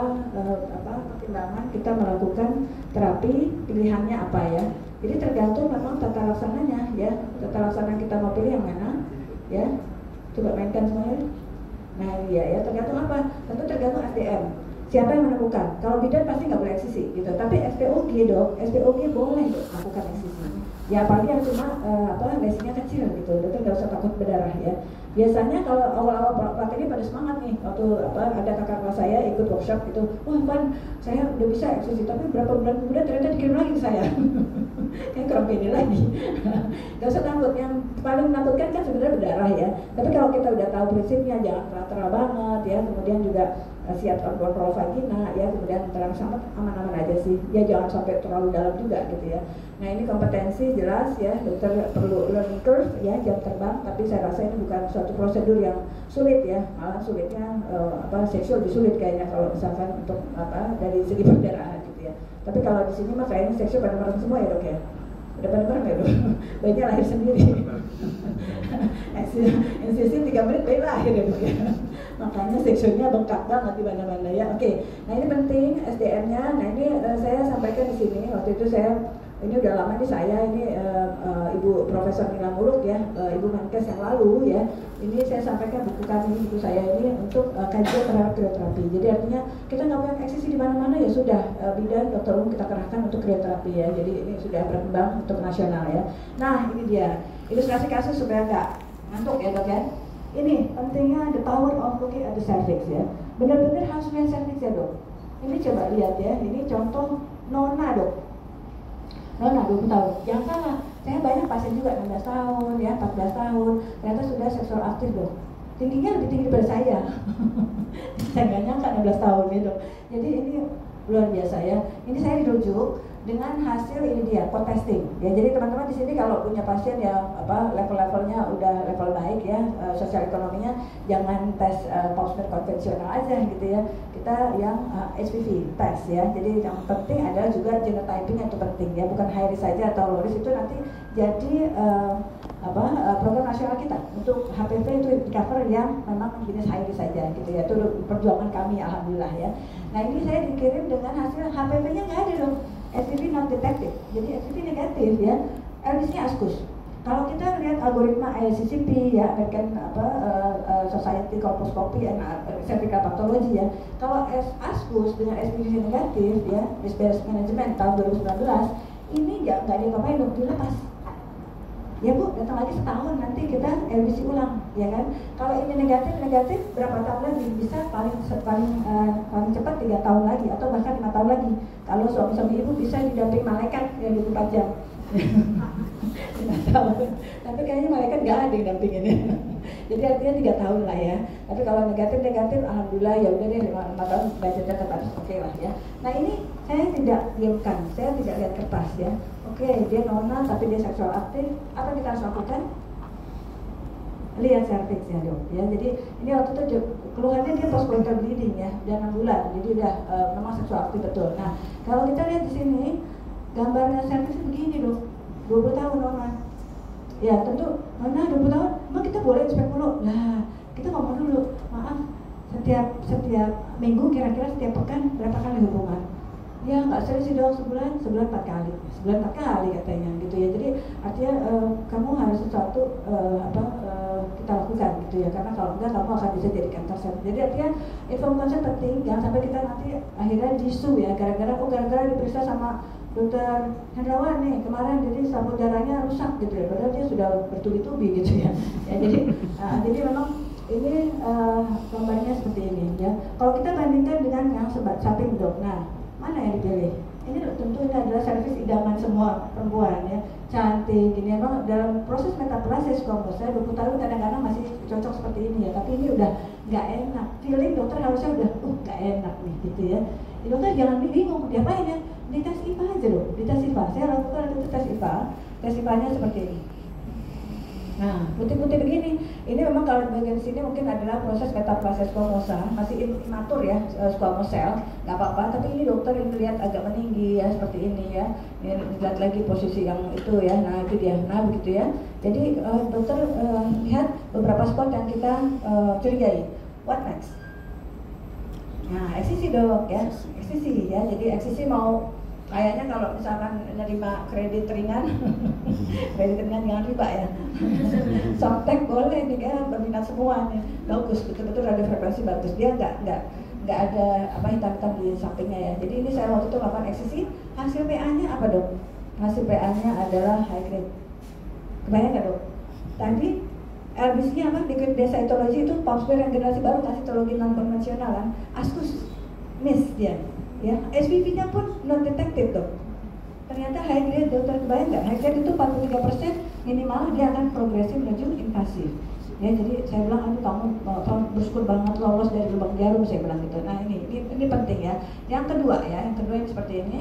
pertimbangan kita melakukan terapi, pilihannya apa ya. Jadi tergantung memang tata laksananya ya, tata laksana kita mau pilih yang mana ya. Coba mainkan semuanya. Nah iya ya, tergantung apa? Tentu tergantung SDM. Siapa yang menemukan? Kalau bidan pasti nggak boleh eksisi gitu. Tapi SPOG dok, SPOG boleh dok melakukan eksisi. Ya apalagi yang cuma lesinya kecil gitu, dokter nggak usah takut berdarah ya. Biasanya kalau awal-awal pelatihannya pada semangat nih, waktu ada kakak kelas saya ikut workshop gitu, wah Pan, saya udah bisa eksisi, tapi berapa bulan kemudian ternyata dikirim lagi ke saya. Kayak kurang pede lagi. Gak usah takut, yang paling menakutkan kan sebenarnya berdarah ya. Tapi kalau kita udah tahu prinsipnya, jangan terang banget ya, kemudian juga siap kontrol vagina ya, kemudian terang sama aman-aman aja sih. Ya jangan sampai terlalu dalam juga gitu ya. Nah ini kompetensi jelas ya, dokter perlu learning curve ya, jam terbang, tapi saya rasa ini bukan suatu prosedur yang sulit ya, malah sulitnya seksual lebih sulit kayaknya kalau misalkan untuk dari segi perdarahan gitu ya. Tapi kalau di sini mah kayaknya seksual pada merem semua ya dok ya. Udah pada merem ya dok, bayinya lahir sendiri. Insisi 3 menit bayi lahir ya dok ya. Makanya seksualnya bengkak banget di mana-mana ya. Oke, nah ini penting SDM-nya. Nah ini saya sampaikan di sini, waktu itu saya ini udah lama nih saya ini Ibu Profesor Nila Muluk ya, Ibu Menkes yang lalu ya. Ini saya sampaikan buku kami, buku saya ini untuk kajian terhadap krioterapi. Jadi artinya kita nggak punya eksisi di mana-mana ya sudah bidan dokter umum kita kerahkan untuk krioterapi ya. Jadi ini sudah berkembang untuk nasional ya. Nah ini dia ilustrasi kasus supaya nggak ngantuk ya dok ya. Ini pentingnya the power of looking at the cervix ya. Benar-benar harus lihat cervix ya dok. Ini coba lihat ya, ini contoh Nona dok. Nona 20 tahun, jangan salah. Saya banyak pasien juga 16 tahun ya, 14 tahun, ternyata sudah seksual aktif dok. Tingginya lebih tinggi daripada saya. Saya nggak nyangka 16 tahun gitu. Jadi ini luar biasa ya. Ini saya dirujuk dengan hasil ini dia pot testing ya. Jadi teman-teman di sini kalau punya pasien yang level-levelnya udah level naik ya, sosial ekonominya, jangan tes pap smear konvensional aja gitu ya. Kita yang HPV tes ya. Jadi yang penting adalah juga genotyping itu penting ya, bukan high risk saja atau low risk. Itu nanti jadi program nasional kita untuk HPV itu di cover yang memang jenis high risk saja gitu ya. Itu perjuangan kami alhamdulillah ya. Nah ini saya dikirim dengan hasil HPV-nya nggak ada dong. HPV not detected, jadi HPV negatif ya, LBC-nya askus. Kalau kita lihat algoritma ASCP ya, American Society Colposcopy and Cervical Pathology ya, kalau askus dengan HPV negatif ya, risk based management tahun 2019 ini nggak diapa-apain dong, dilepas. Ya bu, datang lagi setahun nanti kita LBC ulang, ya kan? Kalau ini negatif berapa tahun lagi? Bisa paling cepat 3 tahun lagi atau bahkan 5 tahun lagi. Kalau suami-suami ibu bisa didamping malaikat yang 24 jam. 5 tahun. Tapi kayaknya malaikat nggak ada yang dampingin ya. Jadi artinya 3 tahun lah ya. Tapi kalau negatif, alhamdulillah ya udah deh 5 tahun budgetnya tetap oke lah ya. Nah ini saya tidak diamkan, saya tidak lihat kertas ya. Oke, dia normal tapi dia seksual aktif. Apa kita harus lakukan? Lihat cervixnya dok ya. Jadi ini waktu itu keluhannya dia postcoital bleeding ya, udah 6 bulan. Jadi udah memang seksual aktif betul. Nah kalau kita lihat di sini gambarnya cervixnya begini dok, 20 tahun normal. Ya tentu mana 20 tahun, emang kita boleh inspek dulu. Nah kita ngomong dulu, maaf setiap minggu kira-kira setiap pekan berapa kali hubungan? Ya nggak sering sih dok, sebulan 4 kali, sebulan 4 kali katanya gitu ya. Jadi artinya kamu harus sesuatu kita lakukan gitu ya, karena kalau enggak kamu akan bisa jadi kanker cervix. Jadi artinya informasi penting, jangan sampai kita nanti akhirnya disu ya, gara-gara diperiksa sama dokter Hendrawan nih kemarin, jadi sabun darahnya rusak gitu ya, padahal dia sudah bertubi-tubi gitu ya. Ya jadi memang ini gambarnya seperti ini ya. Kalau kita bandingkan dengan yang samping dok, nah mana yang dipilih? Ini tentu ini adalah service idaman semua perempuan ya, cantik gini. Emang dalam proses metaplasia squamous-nya 20 tahun kadang-kadang masih cocok seperti ini ya, tapi ini udah nggak enak. Feeling dokter harusnya udah nggak enak nih gitu ya. Dokter jangan bingung diapain ya, di tes IPA aja loh, di tes IPA. Saya lakukan itu tes IPA, tes IPA-nya seperti ini. Nah, putih-putih begini, ini memang kalau bagian sini mungkin adalah proses metaplasia squamosa, masih imatur ya, squamous cell, nggak apa-apa. Tapi ini dokter yang melihat agak meninggi ya, seperti ini ya. Ini lihat lagi posisi yang itu ya, nah itu dia, nah begitu ya. Jadi dokter lihat beberapa spot yang kita curigai. What next? Nah, eksisi dok ya, eksisi ya. Jadi eksisi mau kayaknya kalau misalkan menerima kredit ringan, jangan riba ya. Softtek boleh nih kan, berminat semua nih, bagus, betul-betul radiofrekuensi bagus. Dia nggak ada hitam-hitam di sampingnya ya. Jadi ini saya waktu itu melakukan eksisi, hasil PA-nya apa dok? Hasil PA-nya adalah high grade. Kebayang nggak dok? Tadi LBC-nya apa? Liquid cytology itu pap smear yang generasi baru, cytologi non konvensional kan, askus, miss dia. Ya, HPV-nya pun non detected dok. Ternyata high grade, dokter kebayang nggak? High grade itu 43% minimal dia akan progresif menuju invasif. Ya, jadi saya bilang aduh kamu bersyukur banget lolos dari lubang jarum, saya bilang gitu. Nah ini penting ya. Yang kedua ini seperti ini.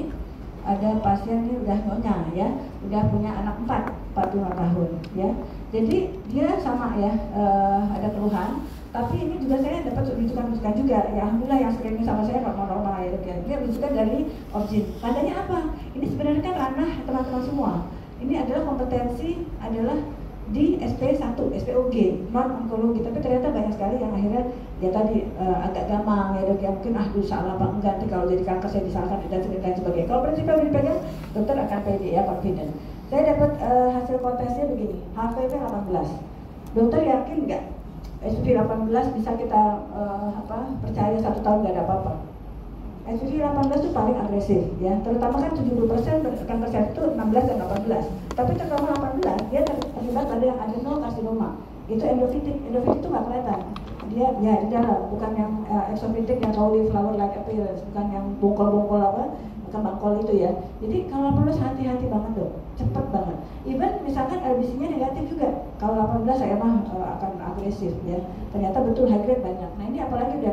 Ada pasien ini udah nyonya ya, udah punya anak 45 tahun ya. Jadi dia sama ya, ada keluhan. Tapi ini juga saya dapat rujukan juga ya, alhamdulillah yang screening sama saya normal ya dok ya. Ini rujukan dari OBGYN. Tandanya apa? Ini sebenarnya kan ranah teman-teman semua. Ini adalah kompetensi adalah di SP1, SPOG, non onkologi. Tapi ternyata banyak sekali yang akhirnya dia tadi agak gampang ya dok ya, mungkin salah apa enggak, nanti kalau jadi kanker saya disalahkan dan sebagainya. Kalau prinsipnya dipegang, dokter akan pede ya, confident. Saya dapat hasil kontesnya begini, HPV 18. Dokter yakin nggak? HPV 18 bisa kita percaya 1 tahun nggak ada apa-apa. HPV 18 itu paling agresif ya, terutama kan 70% kanker cervix itu 16 dan 18. Tapi terutama 18 dia terlibat pada yang adenokarsinoma. itu endofitik itu nggak kelihatan, dia ya di dalam, bukan yang exofitik yang cauliflower like appearance, bukan yang bongkol-bongkol apa, bukan bangkol itu ya. Jadi kalau 18 hati-hati banget dong, cepet banget. Even misalkan RBC-nya negatif juga, kalau 18 saya mah akan agresif ya. Ternyata betul high grade banyak. Nah ini apalagi udah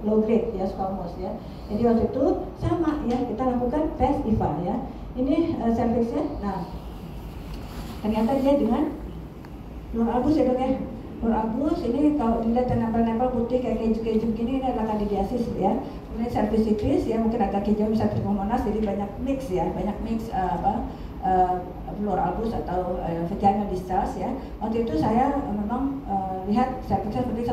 low grade ya, squamous ya. Jadi waktu itu sama ya, kita lakukan tes IVA ya. Ini cervixnya, nah ternyata dia dengan Nur Agus ya dok ya. Nur Agus ini kalau dilihat nempel-nempel putih kayak keju-keju gini, ini adalah candidiasis ya. Kemudian cervicitis ya, mungkin agak hijau bisa trichomonas, jadi banyak mix ya, Nur Agus atau vagina discharge ya. Waktu itu saya memang lihat cervixnya seperti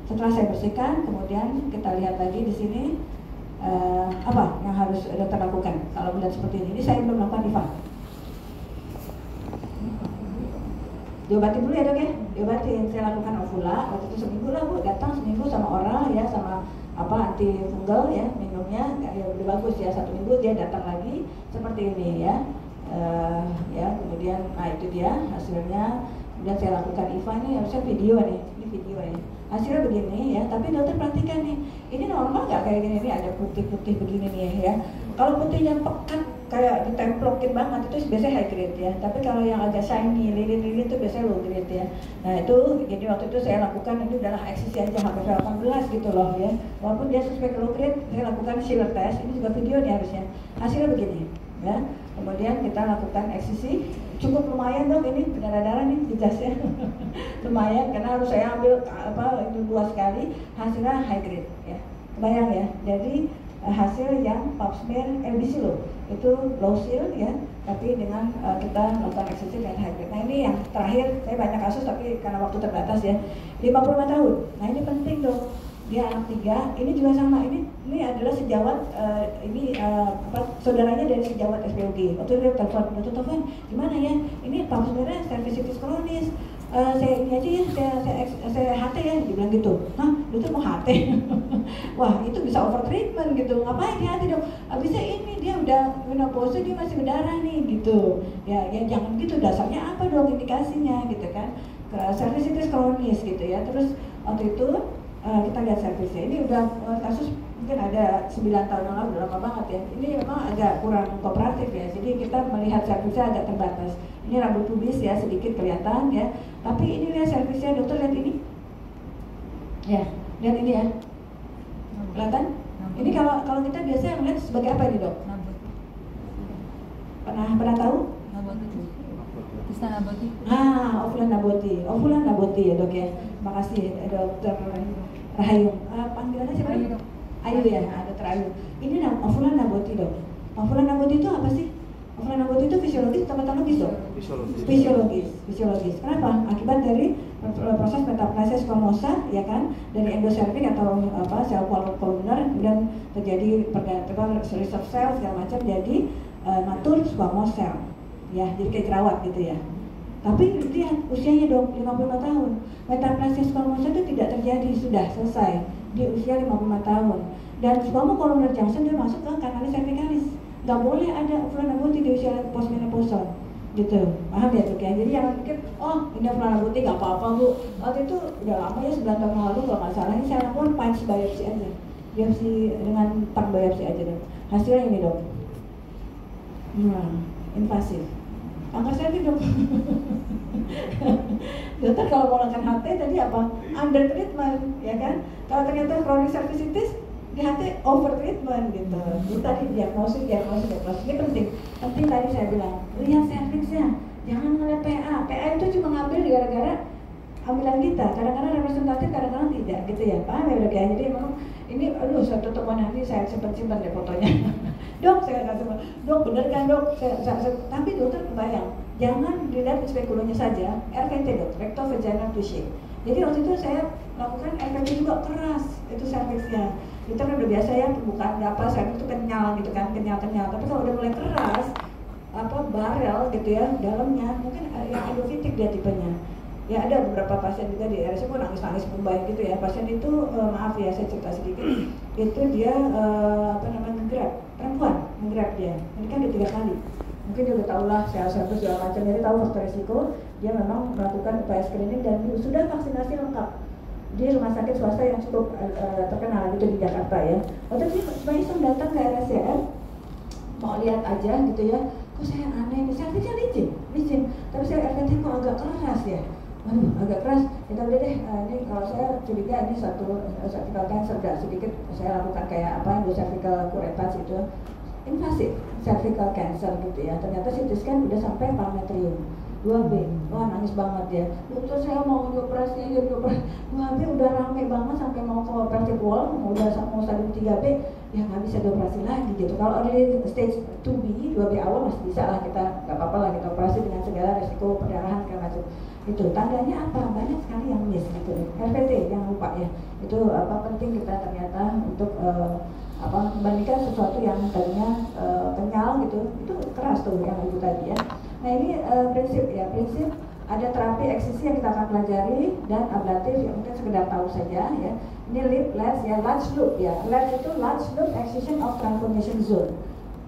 setelah saya bersihkan, kemudian kita lihat lagi di sini apa yang harus dokter lakukan kalau melihat seperti ini. Ini saya belum melakukan IVA. Diobati dulu ya dok ya, diobatin. Saya lakukan ovula, waktu itu seminggu lah bu, datang seminggu sama oral ya, sama apa anti fungal ya, minumnya ya udah bagus ya, 1 minggu dia datang lagi seperti ini ya. Ya kemudian nah itu dia hasilnya. Kemudian saya lakukan IVA nih, harusnya video nih, ini video nih. Hasilnya begini ya, tapi dokter perhatikan nih, ini normal nggak kayak gini nih, ada putih-putih begini nih ya. Kalau putihnya pekat kayak ditemplokin banget itu biasanya high grade ya, tapi kalau yang agak shiny, lilin-lilin itu biasanya low grade ya. Nah itu, jadi waktu itu saya lakukan, ini adalah eksisi aja HPV 18 gitu loh ya. Walaupun dia suspek low grade, saya lakukan Schiller test, ini juga video nih harusnya. Hasilnya begini ya. Kemudian kita lakukan eksisi, cukup lumayan dok, ini berdarah-darah nih di jasnya. Lumayan karena harus saya ambil itu luas sekali, hasilnya high grade ya. Kebayang ya, jadi hasil yang pap smear LBC loh, itu low seal ya, tapi dengan kita melakukan eksisi dan high grade. Nah ini yang terakhir, saya banyak kasus tapi karena waktu terbatas ya, 55 tahun. Nah ini penting dok, dia anak 3, ini juga sama, ini adalah sejawat, saudaranya dari sejawat SPOG. Waktu itu dia telepon, dokter telepon, gimana ya, ini pap smearnya cervicitis kronis, saya ini aja ya, saya HT ya, dibilang gitu. Hah, dokter mau HT? Wah itu bisa over treatment gitu, ngapain di HT dok? Abisnya ini dia udah menopause, dia masih berdarah nih gitu. Ya jangan gitu, dasarnya apa dong indikasinya gitu kan? Cervicitis kronis gitu ya. Terus waktu itu kita lihat servisnya, ini udah kasus mungkin ada 9 tahun yang lalu, udah lama banget ya. Ini memang agak kurang kooperatif ya, jadi kita melihat servisnya agak terbatas. Ini rambut pubis ya, sedikit kelihatan ya. Tapi ini lihat servisnya, dokter lihat ini. Ya, lihat ini ya. Kelihatan? Ini kalau kita biasanya melihat sebagai apa ini dok? Pernah tahu? Ovula naboti ya dok ya. Makasih dokter Rahayu. Panggilannya siapa? Ayu ya, dokter Ayu. Ini ovula naboti dok. Ovula naboti itu apa sih? Ovula naboti itu fisiologis atau patologis dok? Fisiologis. Kenapa? Akibat dari proses metaplasia squamosa ya kan, dari endoservix atau sel kolumner, kemudian terjadi pergantian series of cell segala macam, jadi matur squamous cell. Ya, jadi kayak jerawat gitu ya. Tapi lihat usianya dong 55 tahun. Metaplasia squamosa itu tidak terjadi, sudah selesai di usia 55 tahun. Dan squamocolumnar junction dia masuk ke kanalis cervicalis. Gak boleh ada ovula naboti di usia postmenopausal. Gitu. Paham ya dok ya? Jadi jangan pikir, oh ini ovula naboti gak apa-apa bu. Waktu itu udah lama ya, 9 tahun yang lalu kalau nggak salah, ini saya lakukan punch biopsy aja. Biopsi dengan tang biopsi aja dok. Hasilnya ini dok. Invasif. Angka cervix dok. Dokter kalau mau lakukan HT tadi apa? Under treatment, ya kan? Kalau ternyata chronic cervicitis di HT over treatment gitu. Jadi tadi diagnosis ini penting. Penting tadi saya bilang, lihat cervixnya, jangan ngeliat PA. PA itu cuma ngambil gara-gara ambilan kita. Kadang-kadang representatif, kadang-kadang tidak, gitu ya. Paham ya dok ya? Jadi memang ini, suatu temuan nanti saya simpan deh fotonya. Dok, saya nggak sempat. Dok, bener kan dok? Tapi dokter kebayang, jangan dilihat spekulunya saja. RVT dok, recto vaginal tissue. Jadi waktu itu saya lakukan RVT juga keras, itu cervixnya. Itu kan udah biasa ya, bukan apa, cervix itu kenyal gitu kan, kenyal. Tapi kalau udah mulai keras, barel gitu ya, dalamnya mungkin yang endofitik dia tipenya. Ya ada beberapa pasien juga di RSU nangis membaik gitu ya. Pasien itu maaf ya saya cerita sedikit. Itu dia ngegrab perempuan, ngegrab dia. Ini kan udah 3 kali. mungkin dia udah tahu lah sel-sel segala macam, jadi tahu faktor risiko, dia memang melakukan upaya screening dan sudah vaksinasi lengkap di rumah sakit swasta yang cukup terkenal gitu di Jakarta ya. Waktu itu Mbak Isung datang ke RSCM mau lihat aja gitu ya, kok saya aneh, misalnya licin, tapi saya RPT kok agak keras ya. Waduh, agak keras. Kita udah deh, ini kalau saya curiga ini satu cervical cancer, sedikit saya lakukan kayak apa, cervical curettage itu invasif cervical cancer gitu ya. Ternyata CT scan udah sampai parametrium 2B. Wah, nangis banget ya. Dokter, saya mau dioperasi, 2B udah rame banget sampai mau ke pelvic wall, udah mau stadium 3B, ya nggak bisa dioperasi lagi gitu. Kalau ada di stage 2B, 2B awal masih bisa lah, kita nggak apa-apa lah kita operasi dengan segala resiko perdarahan segala macam. Itu tandanya apa? Banyak sekali yang miss gitu. RPT yang lupa ya. Itu apa penting kita ternyata untuk membandingkan sesuatu yang tadinya kenyal gitu, itu keras tuh yang ibu tadi ya. Nah ini prinsip ada terapi eksisi yang kita akan pelajari dan ablatif yang mungkin sekedar tahu saja ya. Ini lip, LATS ya, large loop ya. LATS itu large loop excision of transformation zone.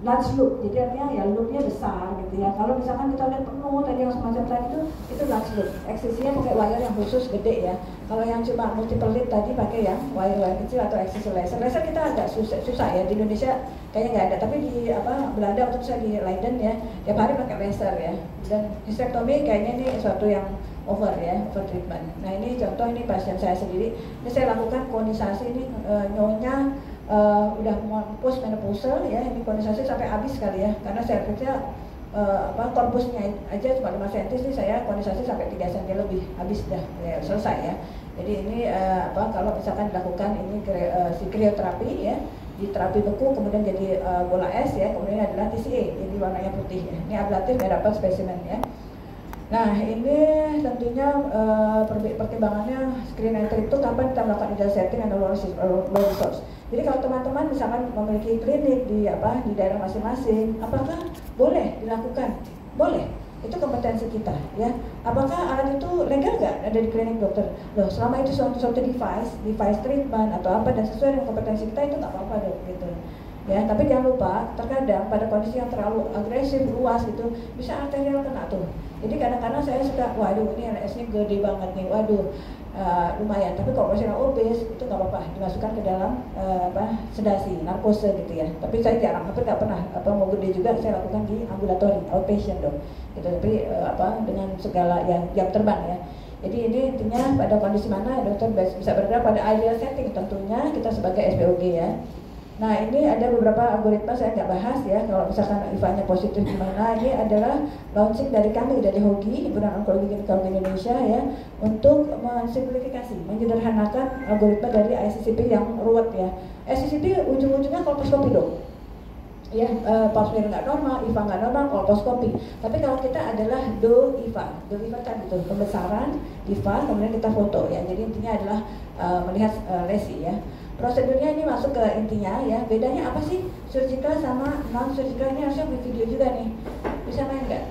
Large loop, jadi artinya ya loopnya besar gitu ya. Kalau misalkan kita lihat penuh tadi yang semacam tadi itu large loop. Eksisinya pakai wire yang khusus gede ya. Kalau yang cuma multiple loop tadi pakai yang wire kecil atau eksisi laser. Laser kita agak susah ya, di Indonesia kayaknya nggak ada. Tapi di Belanda waktu saya di Leiden ya, tiap hari pakai laser ya. Dan hysterectomy kayaknya ini suatu yang over treatment. Nah ini contoh, ini pasien saya sendiri. Ini saya lakukan konisasi ini nyonya udah mau post menopausal ya, ini kondensasi sampai habis kali ya, karena serviksnya korpusnya aja cuma 5 cm, ini saya kondensasi sampai 3 cm lebih, habis dah ya, selesai ya. Jadi ini kalau misalkan dilakukan ini si krioterapi ya, di terapi beku kemudian jadi bola es ya, kemudian adalah TCA jadi warnanya putih ya. Ini ablatif ya, dapat spesimen ya. Nah ini tentunya pertimbangannya screen entry itu kapan kita melakukan ideal setting and low resource. Jadi kalau teman-teman misalkan memiliki klinik di daerah masing-masing, apakah boleh dilakukan? Boleh, itu kompetensi kita ya. Apakah alat itu legal nggak ada di klinik dokter? Loh, selama itu suatu device treatment atau apa dan sesuai dengan kompetensi kita, itu nggak apa-apa dong gitu. Ya, tapi jangan lupa terkadang pada kondisi yang terlalu agresif, luas gitu, bisa arterial kena tuh. Jadi kadang-kadang saya suka, waduh ini LS-nya gede banget nih, waduh lumayan. Tapi kalau pasien obes itu nggak apa-apa, dimasukkan ke dalam sedasi, narkose gitu ya. Tapi saya jarang, hampir nggak pernah mau gede juga saya lakukan di ambulatori, outpatient dong. Gitu. Tapi dengan segala jam terbang ya. Jadi ini intinya pada kondisi mana dokter bisa bergerak pada ideal setting tentunya kita sebagai SPOG ya. Nah ini ada beberapa algoritma saya nggak bahas ya, kalau misalkan IFA-nya positif gimana. Ini adalah launching dari kami, dari HOGI, Himpunan Onkologi Ginekolog Indonesia ya, untuk mensimplifikasi, menyederhanakan algoritma dari ICCP yang ruwet ya. ICCP ujung-ujungnya kolposkopi dong. Ya, pulse rate nggak normal, IFA nggak normal, kolposkopi. Tapi kalau kita adalah do IFA tadi itu pembesaran IFA, kemudian kita foto ya. Jadi intinya adalah melihat lesi ya. Prosedurnya ini masuk ke intinya ya. Bedanya apa sih surgical sama non surgical? Ini harusnya video juga nih. Bisa main nggak?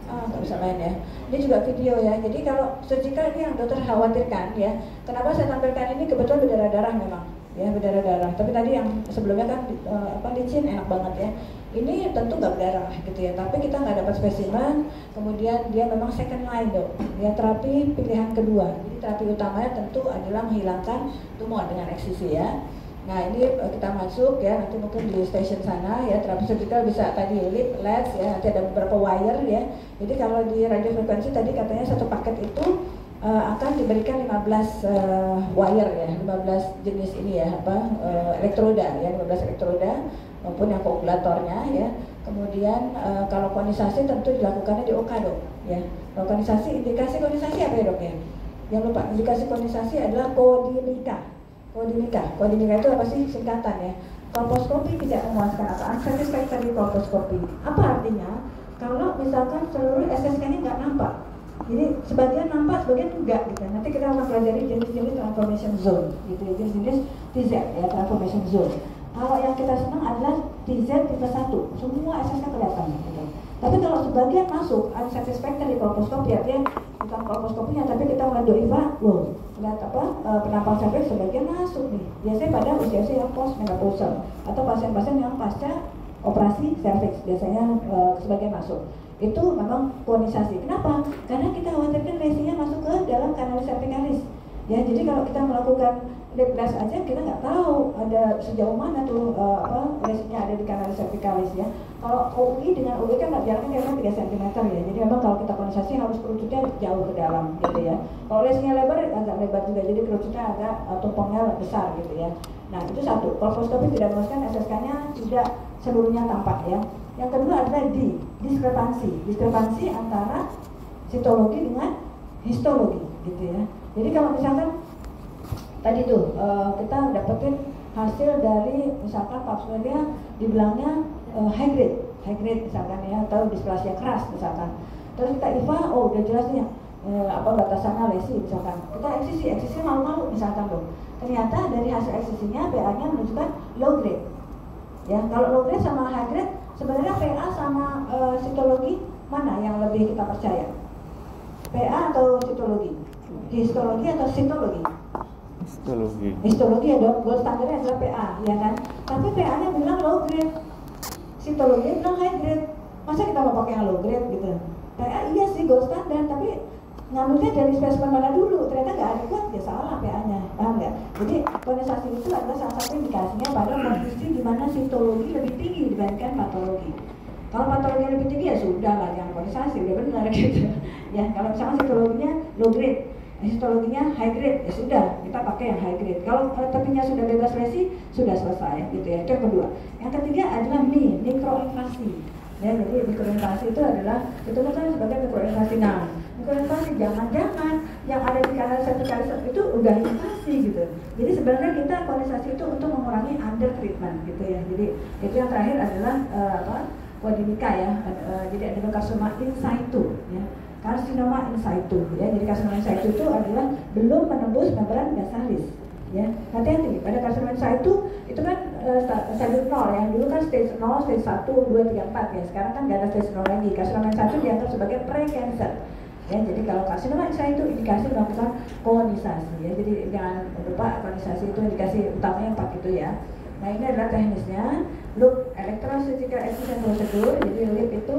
Nggak bisa main ya. Ini juga video ya. Jadi kalau surgical ini yang dokter khawatirkan ya. Kenapa saya tampilkan ini, kebetulan berdarah-darah memang ya, berdarah-darah. Tapi tadi yang sebelumnya kan licin enak banget ya. Ini tentu nggak berdarah gitu ya. Tapi kita nggak dapat spesimen. Kemudian dia memang second line dong. Ya terapi pilihan kedua. Jadi terapi utamanya tentu adalah menghilangkan tumor dengan eksisi ya. Nah ini kita masuk ya, nanti mungkin di stasiun sana ya, terapi surgical bisa tadi lip, LATS ya, nanti ada beberapa wire ya. Jadi kalau di radiofrekuensi tadi katanya satu paket itu akan diberikan 15 wire ya, 15 jenis ini ya, elektroda ya, 15 elektroda maupun yang koagulatornya ya. Kemudian kalau konisasi tentu dilakukannya di Okado ya. Kalau konisasi, indikasi konisasi apa ya dok ya? Jangan lupa, indikasi konisasi adalah Kodinika itu apa sih singkatan ya? Kolposkopi tidak memuaskan atau unsatisfactory kolposkopi. Apa artinya? Kalau misalkan seluruh SSK-nya nggak nampak, jadi sebagian nampak, sebagian enggak gitu. Nanti kita akan pelajari jenis-jenis transformation zone gitu, jenis-jenis TZ ya, transformation zone. Kalau yang kita senang adalah TZ tipe 1, semua SSK kelihatan gitu. Tapi kalau sebagian masuk unsatisfactory kolposkopi, artinya bukan kolposkopinya, tapi kita melihat IFA, loh, lihat penampang serviks sebagian masuk nih. Biasanya pada usia yang post menopausal atau pasien-pasien yang pasca operasi serviks biasanya sebagian masuk. Itu memang konisasi. Kenapa? Karena kita khawatirkan lesinya masuk ke dalam kanalis cervicalis. Ya, jadi kalau kita melakukan lip blast aja kita nggak tahu ada sejauh mana tuh lesinya ada di kanalis cervicalis ya. Kalau UI dengan UI kan jaraknya kira-kira 3 cm ya. Jadi memang kalau kita konisasi harus kerucutnya jauh ke dalam gitu ya. Kalau lesinya lebar agak lebar juga, jadi kerucutnya agak tumpengnya besar gitu ya. Nah itu satu. Kolposcopy tidak memuaskan, SSK-nya tidak seluruhnya tampak ya. Yang kedua adalah diskrepansi antara sitologi dengan histologi gitu ya. Jadi kalau misalkan tadi tuh kita dapetin hasil dari misalkan pap smearnya dibilangnya high grade misalkan ya, atau displasia keras misalkan. Terus kita IVA, oh udah jelas nih batasannya lesi misalkan. Kita eksisi malu-malu misalkan loh. Ternyata dari hasil eksisinya PA-nya menunjukkan low grade. Ya, kalau low grade sama high grade sebenarnya PA sama sitologi mana yang lebih kita percaya? PA atau sitologi? Histologi atau sitologi? Histologi ya, gold standarnya adalah PA, ya kan? Tapi PA-nya bilang low grade, sitologi bilang high grade. Masa kita mau pakai yang low grade gitu? PA iya sih gold standar, tapi ngambilnya dari spesimen mana dulu? Ternyata nggak adekuat, ya salah PA-nya, paham nggak? Jadi konisasi itu adalah salah satu indikasinya pada kondisi di mana sitologi lebih tinggi dibandingkan patologi. Kalau patologi lebih tinggi ya sudah lah, jangan konisasi, udah benar gitu. Ya, kalau misalnya sitologinya low grade, histologinya high grade, ya sudah, kita pakai yang high grade. Kalau tepinya sudah bebas lesi, sudah selesai gitu ya. Itu yang kedua. Yang ketiga adalah mikroinvasi. Ya, jadi mikroinvasi itu adalah ditemukan sebagai mikroinvasi. Nah, mikroinvasi jangan-jangan yang ada di kanalis cervicalis itu udah invasi gitu. Jadi sebenarnya kita konisasi itu untuk mengurangi under treatment gitu ya. Jadi itu yang terakhir adalah Wadinika ya. Jadi adenocarcinoma in situ ya. Karsinoma in situ ya. Jadi karsinoma in situ itu adalah belum menembus membran basalis ya. Hati-hati pada karsinoma in situ itu kan stadium 0 ya. Dulu kan stage 0, stage 1, 2, 3, 4 ya. Sekarang kan nggak ada stage 0 lagi. Karsinoma in situ dianggap sebagai pre-cancer ya. Jadi kalau karsinoma in situ indikasi melakukan konisasi ya. Jadi jangan lupa konisasi itu indikasi utamanya 4 itu ya. Nah ini adalah teknisnya. Loop electrosurgical excision procedure. Jadi loop itu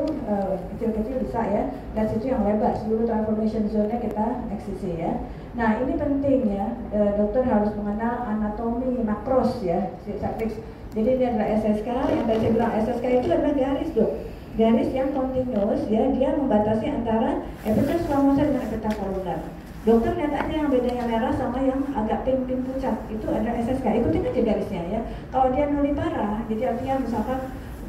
kecil-kecil bisa ya. Dan itu yang lebar, seluruh transformation zone-nya kita eksisi ya. Nah ini penting ya, dokter harus mengenal anatomi makros ya, cervix. Jadi ini adalah SSK, yang tadi saya bilang SSK itu adalah garis dok. Garis yang continuous ya, dia membatasi antara epitel squamosa dengan epitel kolunar. Dokter lihat aja yang bedanya merah sama yang agak pink pucat, itu ada SSK. Ikutin aja garisnya ya. Kalau dia nulipara, jadi artinya misalkan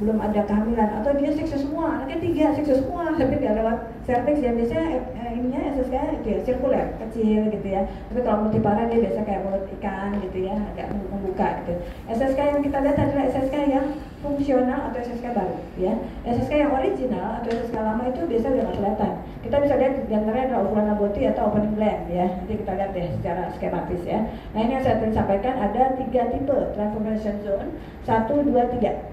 belum ada kehamilan atau dia seksual semua, anaknya 3 seksual semua tapi nggak lewat cervix ya, biasanya ininya SSK itu ya sirkuler kecil gitu ya. Tapi kalau multipara dia biasa kayak mulut ikan gitu ya, agak membuka gitu. SSK yang kita lihat adalah SSK yang fungsional atau SSK baru ya. SSK yang original atau SSK lama itu biasa udah nggak kelihatan. Kita bisa lihat di antaranya adalah ukuran aboti atau opening gland ya. Nanti kita lihat deh secara skematis ya. Nah ini yang saya tadi sampaikan, ada 3 tipe transformation zone, 1, 2, 3.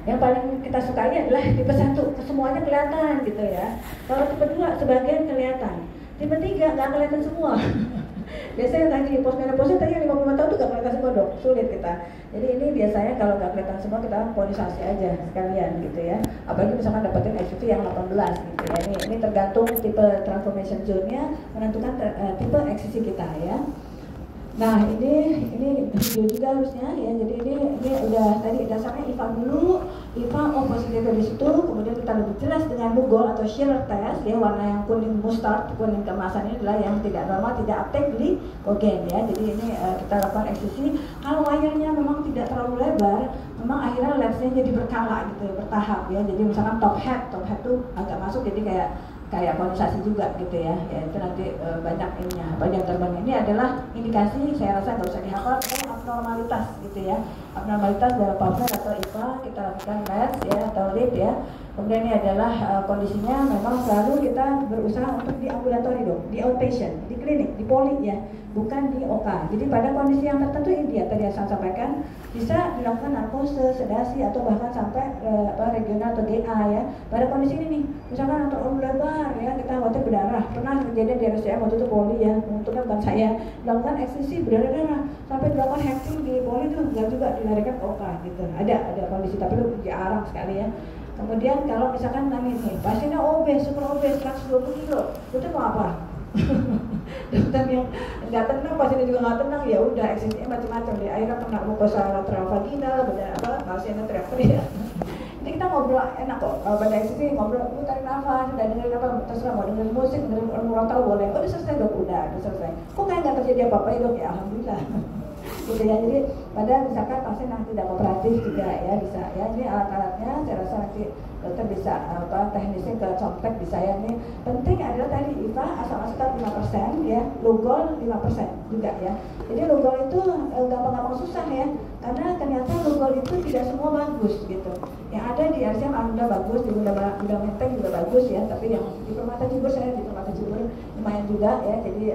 Yang paling kita sukai adalah tipe 1, semuanya kelihatan gitu ya. Kalau tipe 2 sebagian kelihatan. Tipe 3 nggak kelihatan semua. Biasanya tadi postmenopause tadi yang 55 tahun tuh nggak kelihatan semua dok, sulit kita. Jadi ini biasanya kalau nggak kelihatan semua kita konisasi aja sekalian gitu ya. Apalagi misalkan dapetin HPV yang 18 gitu ya. Ini tergantung tipe transformation zone-nya menentukan tipe eksisi kita ya. Nah ini video juga harusnya ya. Jadi ini udah tadi dasarnya IVA dulu, IVA positif di situ, kemudian kita lebih jelas dengan Google atau Schiller test ya, warna yang kuning mustard, kuning keemasan ini adalah yang tidak normal, tidak uptake glikogen ya. Jadi ini kita lakukan eksisi. Kalau wire-nya memang tidak terlalu lebar, memang akhirnya lensnya jadi berkala gitu, bertahap ya. Jadi misalkan top head tuh agak masuk, jadi kayak konisasi juga gitu ya. Ya itu nanti banyak ininya, banyak terbang. Ini adalah indikasi, saya rasa nggak usah dihafal, abnormalitas gitu ya. Abnormalitas dalam pulse atau IVA kita lakukan lens ya atau lid ya. Kemudian ini adalah kondisinya memang selalu kita berusaha untuk di ambulatori dong, di outpatient, di klinik, di poli ya. bukan di OK. Jadi pada kondisi yang tertentu ini dia tadi yang saya sampaikan bisa dilakukan narkose, sedasi atau bahkan sampai regional atau GA ya. Pada kondisi ini nih, misalkan atau lebar ya, kita khawatir berdarah. Pernah kejadian di RSCM waktu itu poli ya, untungnya bukan saya, dilakukan eksisi berdarah-darah sampai dilakukan hacking di poli itu enggak juga dilarikan ke OK gitu. Ada kondisi tapi itu jarang sekali ya. Kemudian kalau misalkan nih pasiennya obes, super obes, 120 kilo, itu mau apa? Dokter yang nggak tenang, pasiennya juga nggak tenang, ya udah eksisinya macam-macam deh. Akhirnya kena mukosa lateral vaginal, pasiennya teriak-teriak. Ini kita ngobrol enak kok, pada eksisi ngobrol, tarik nafas, udah dengerin apa, terserah mau dengerin musik, dengerin murotal boleh. Oh udah selesai dok, udah selesai. Kok kayak nggak terjadi apa-apa ya dok? Ya alhamdulillah. Gitu ya, jadi pada misalkan pasien yang tidak kooperatif juga ya bisa ya, ini alat-alatnya saya rasa nanti dokter bisa teknisnya ke contek bisa ya. Ini penting adalah tadi IPA asam asetat 5% ya, Lugol 5% juga ya. Jadi Lugol itu gampang-gampang susah ya, karena ternyata Lugol itu tidak semua bagus gitu. Yang ada di RCM alhamdulillah bagus, di Bunda Menteng juga bagus ya, tapi yang di Permata Jibur, saya di Permata Jibur lumayan juga ya. Jadi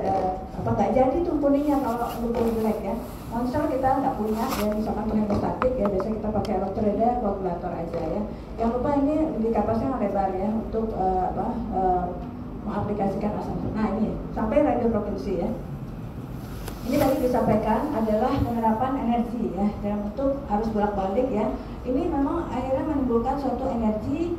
nggak jadi tuh kuningnya kalau Lugol jelek ya. Monsel kita nggak punya ya, misalkan untuk hemostatik ya, biasanya kita pakai elektroda koagulator aja ya. Yang lupa ini di kapasnya yang lebar ya untuk mengaplikasikan asam. Nah ini sampai radio provinsi ya. Ini tadi disampaikan adalah penerapan energi ya dalam bentuk arus bolak-balik ya. Ini memang akhirnya menimbulkan suatu energi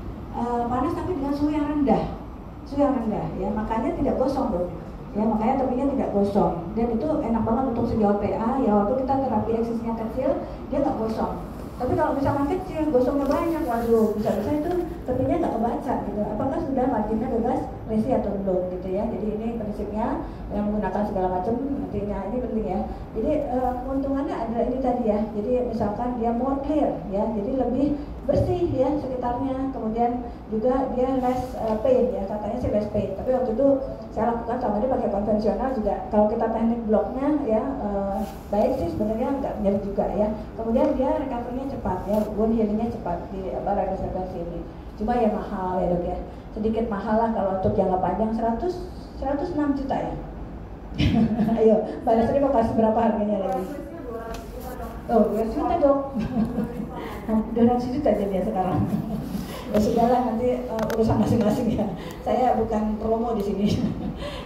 panas tapi dengan suhu yang rendah, ya, makanya tidak gosong dong. Ya makanya tepinya tidak gosong dan itu enak banget untuk sejauh PA ya, waktu kita terapi eksisinya kecil dia nggak gosong. Tapi kalau misalkan kecil gosongnya banyak, waduh bisa-bisa itu tepinya nggak kebaca gitu, apakah sudah marginnya bebas resi atau belum gitu ya. Jadi ini prinsipnya yang menggunakan segala macam nantinya ini penting ya. Jadi keuntungannya ada ini tadi ya, jadi misalkan dia more clear ya, jadi lebih bersih ya sekitarnya, kemudian juga dia less pain ya, katanya sih less pain, tapi waktu itu saya lakukan sama dia pakai konvensional juga. Kalau kita teknik bloknya ya baik sih sebenarnya, nggak nyeri juga ya. Kemudian dia recovery-nya cepat ya, wound healing-nya cepat di radiofrekuensi ini. Cuma ya mahal ya dok ya, sedikit mahal lah kalau untuk jangka panjang. 106 juta ya. Ayo, Mbak Nasri mau kasih berapa harganya lagi? Oh, 200 juta dok. 200 juta jadi ya sekarang. Ya sudahlah, nanti urusan masing-masing ya. Saya bukan promo di sini.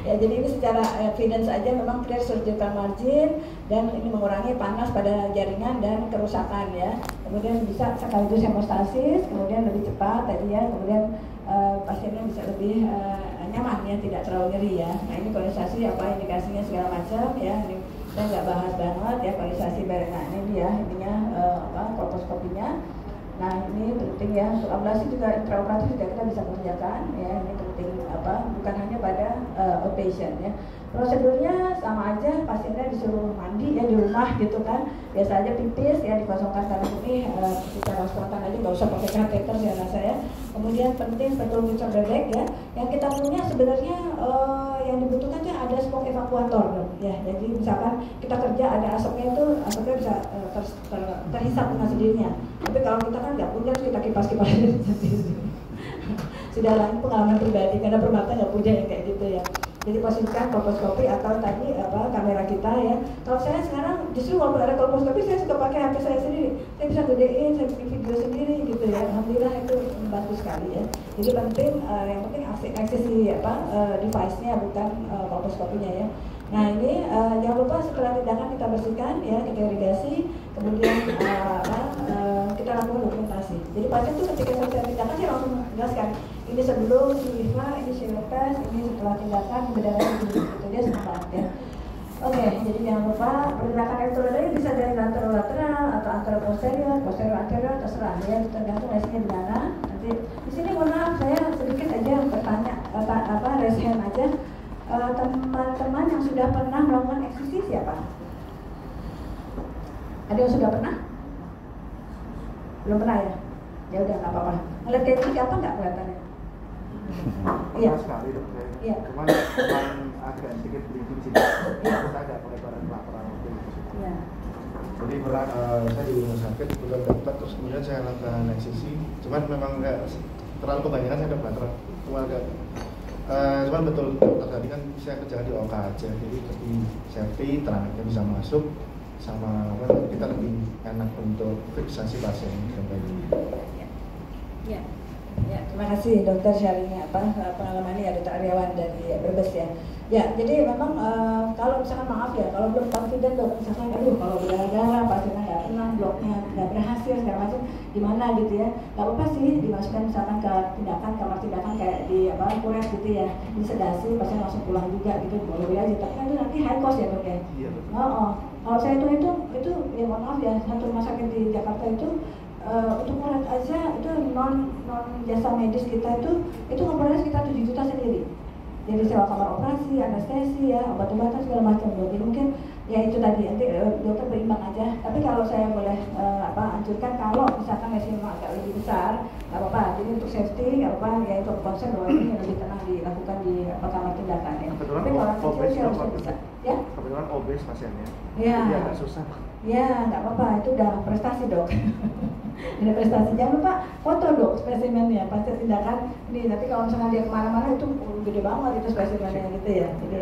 Ya jadi ini secara evidence aja memang clear surgical margin dan ini mengurangi panas pada jaringan dan kerusakan ya. Kemudian bisa sekaligus hemostasis, kemudian lebih cepat tadi ya. Kemudian pasiennya bisa lebih nyaman ya, tidak terlalu nyeri ya. Nah ini kondensasi apa indikasinya segala macam ya. Ini saya nggak bahas banget ya kondensasi. Nah ini dia ininya kolposkopinya. Nah ini penting ya, untuk ablasi juga intraoperatif juga kita bisa kerjakan ya, ini penting bukan hanya pada outpatient ya. Prosedurnya sama aja, pasiennya disuruh mandi ya di rumah gitu kan, biasa aja pipis ya, dikosongkan tanah ini secara spontan aja, nggak usah pakai kateter ya rasa ya. Kemudian penting betul bocor bebek ya, yang kita punya sebenarnya yang dibutuhkan tuh ada smoke evakuator ya. Jadi misalkan kita kerja ada asapnya itu, asapnya bisa terhisap dengan sendirinya. Tapi kalau kita kan nggak punya, kita kipas-kipasin sudah lain pengalaman pribadi, karena Permata nggak punya yang kayak gitu ya. Jadi pastikan kolposkopi atau tadi kamera kita ya. Kalau saya sekarang justru walaupun ada kolposkopi, saya suka pakai HP saya sendiri. Saya bisa gedein, saya bikin video sendiri gitu ya. Alhamdulillah itu membantu sekali ya. Jadi penting yang penting akses device-nya bukan kolposkopinya ya. Nah ini jangan lupa setelah tindakan kita bersihkan ya, kita irigasi, kemudian kita lakukan dokumentasi. Jadi pasien itu ketika selesai tindakan saya langsung jelaskan, ini sebelum IVA, ini tes, ini setelah tindakan berdarah gitu, dia senang banget ya. Oke, jadi jangan lupa pergerakan elektroda bisa dari lateral atau anterior posterior terserah ya, tergantung lesinya di mana. Nanti di sini mohon maaf saya sedikit aja bertanya raise hand aja. Teman-teman yang sudah pernah melakukan eksisi siapa? Ada yang sudah pernah? Belum pernah ya? Ya udah nggak apa-apa. Ngeliat kayak gini apa nggak kelihatannya? Iya. Sekali dok. Iya. Cuman agak sedikit bleeding sih. Iya. Kita agak pelebaran lateral mungkin. Iya. Jadi saya di rumah sakit bukan dokter, terus kemudian saya lakukan eksisi. Cuman memang nggak terlalu kebanyakan, saya ke baterai. Cuma agak Cuman betul dokter tadi kan saya kerja di OK aja, jadi lebih safety, tenaga bisa masuk, sama kita lebih enak untuk fiksasi pasien kembali. Ya, terima kasih dokter sharingnya pengalamannya ya, Dr. Aryawan dari Brebes ya. Ya, jadi memang kalau misalkan maaf ya, kalau belum confident dok, misalkan kalau berdarah pasiennya nggak tenang, bloknya nggak berhasil segala macam, gimana gitu ya, nggak apa-apa sih dimasukkan misalkan ke kamar tindakan kayak di kures gitu ya, di sedasi, pasien langsung pulang juga gitu, boleh aja. Tapi kan itu nanti high cost ya dok ya. Iya. Kalau saya itu ya mohon maaf ya, satu rumah sakit di Jakarta itu untuk merawat aja itu non jasa medis kita itu ngomongnya sekitar 7 juta sendiri. Jadi sewa kamar operasi, anestesi ya, obat-obatan segala macam. Jadi mungkin ya itu tadi nanti dokter berimbang aja. Tapi kalau saya boleh anjurkan kalau misalkan lesionnya agak lebih besar, nggak apa-apa. Jadi untuk safety nggak apa-apa. Ya itu konsep bahwa ini lebih tenang dilakukan di kamar tindakan ya. Kebetulan Tapi kalau kecil sih harus bisa. Ya? Kebetulan obes pasiennya. Ya. Jadi agak susah. Ya, nggak apa-apa, itu udah prestasi dok. Ini prestasi, jangan lupa foto dok spesimennya, pasti tindakan nih. Nanti kalau misalnya dia kemana-mana itu gede banget itu spesimennya gitu ya. Jadi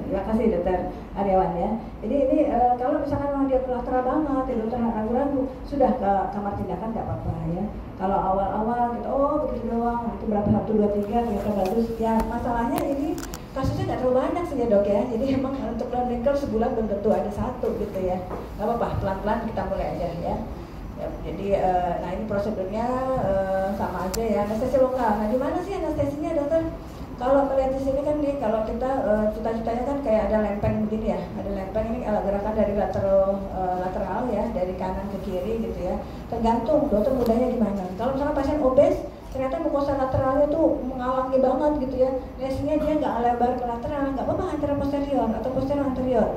terima kasih dokter Aryawan ya. Jadi ini kalau misalkan memang dia kolateral banget, ya dokter ragu-ragu, sudah ke kamar tindakan nggak apa-apa ya. Kalau awal-awal gitu, begitu doang, itu berapa 1, 2, 3 ternyata bagus. Ya masalahnya ini kasusnya nggak terlalu banyak sih ya dok ya, jadi emang untuk clinical sebulan belum tentu ada 1 gitu ya, nggak apa-apa, pelan-pelan kita mulai aja ya. Jadi nah ini prosedurnya sama aja ya, anestesi lokal. Nah di mana sih anestesinya dokter? Kalau melihat di sini kan nih, kalau kita cita-citanya kan kayak ada lempeng begini ya, ada lempeng ini gerakan dari lateral ya, dari kanan ke kiri gitu ya. Tergantung dokter mudahnya gimana. Kalau misalnya pasien obes, ternyata mukosa lateralnya tuh menghalangi banget gitu ya, lesinya dia nggak lebar ke lateral, nggak apa-apa antara posterior atau posterior anterior.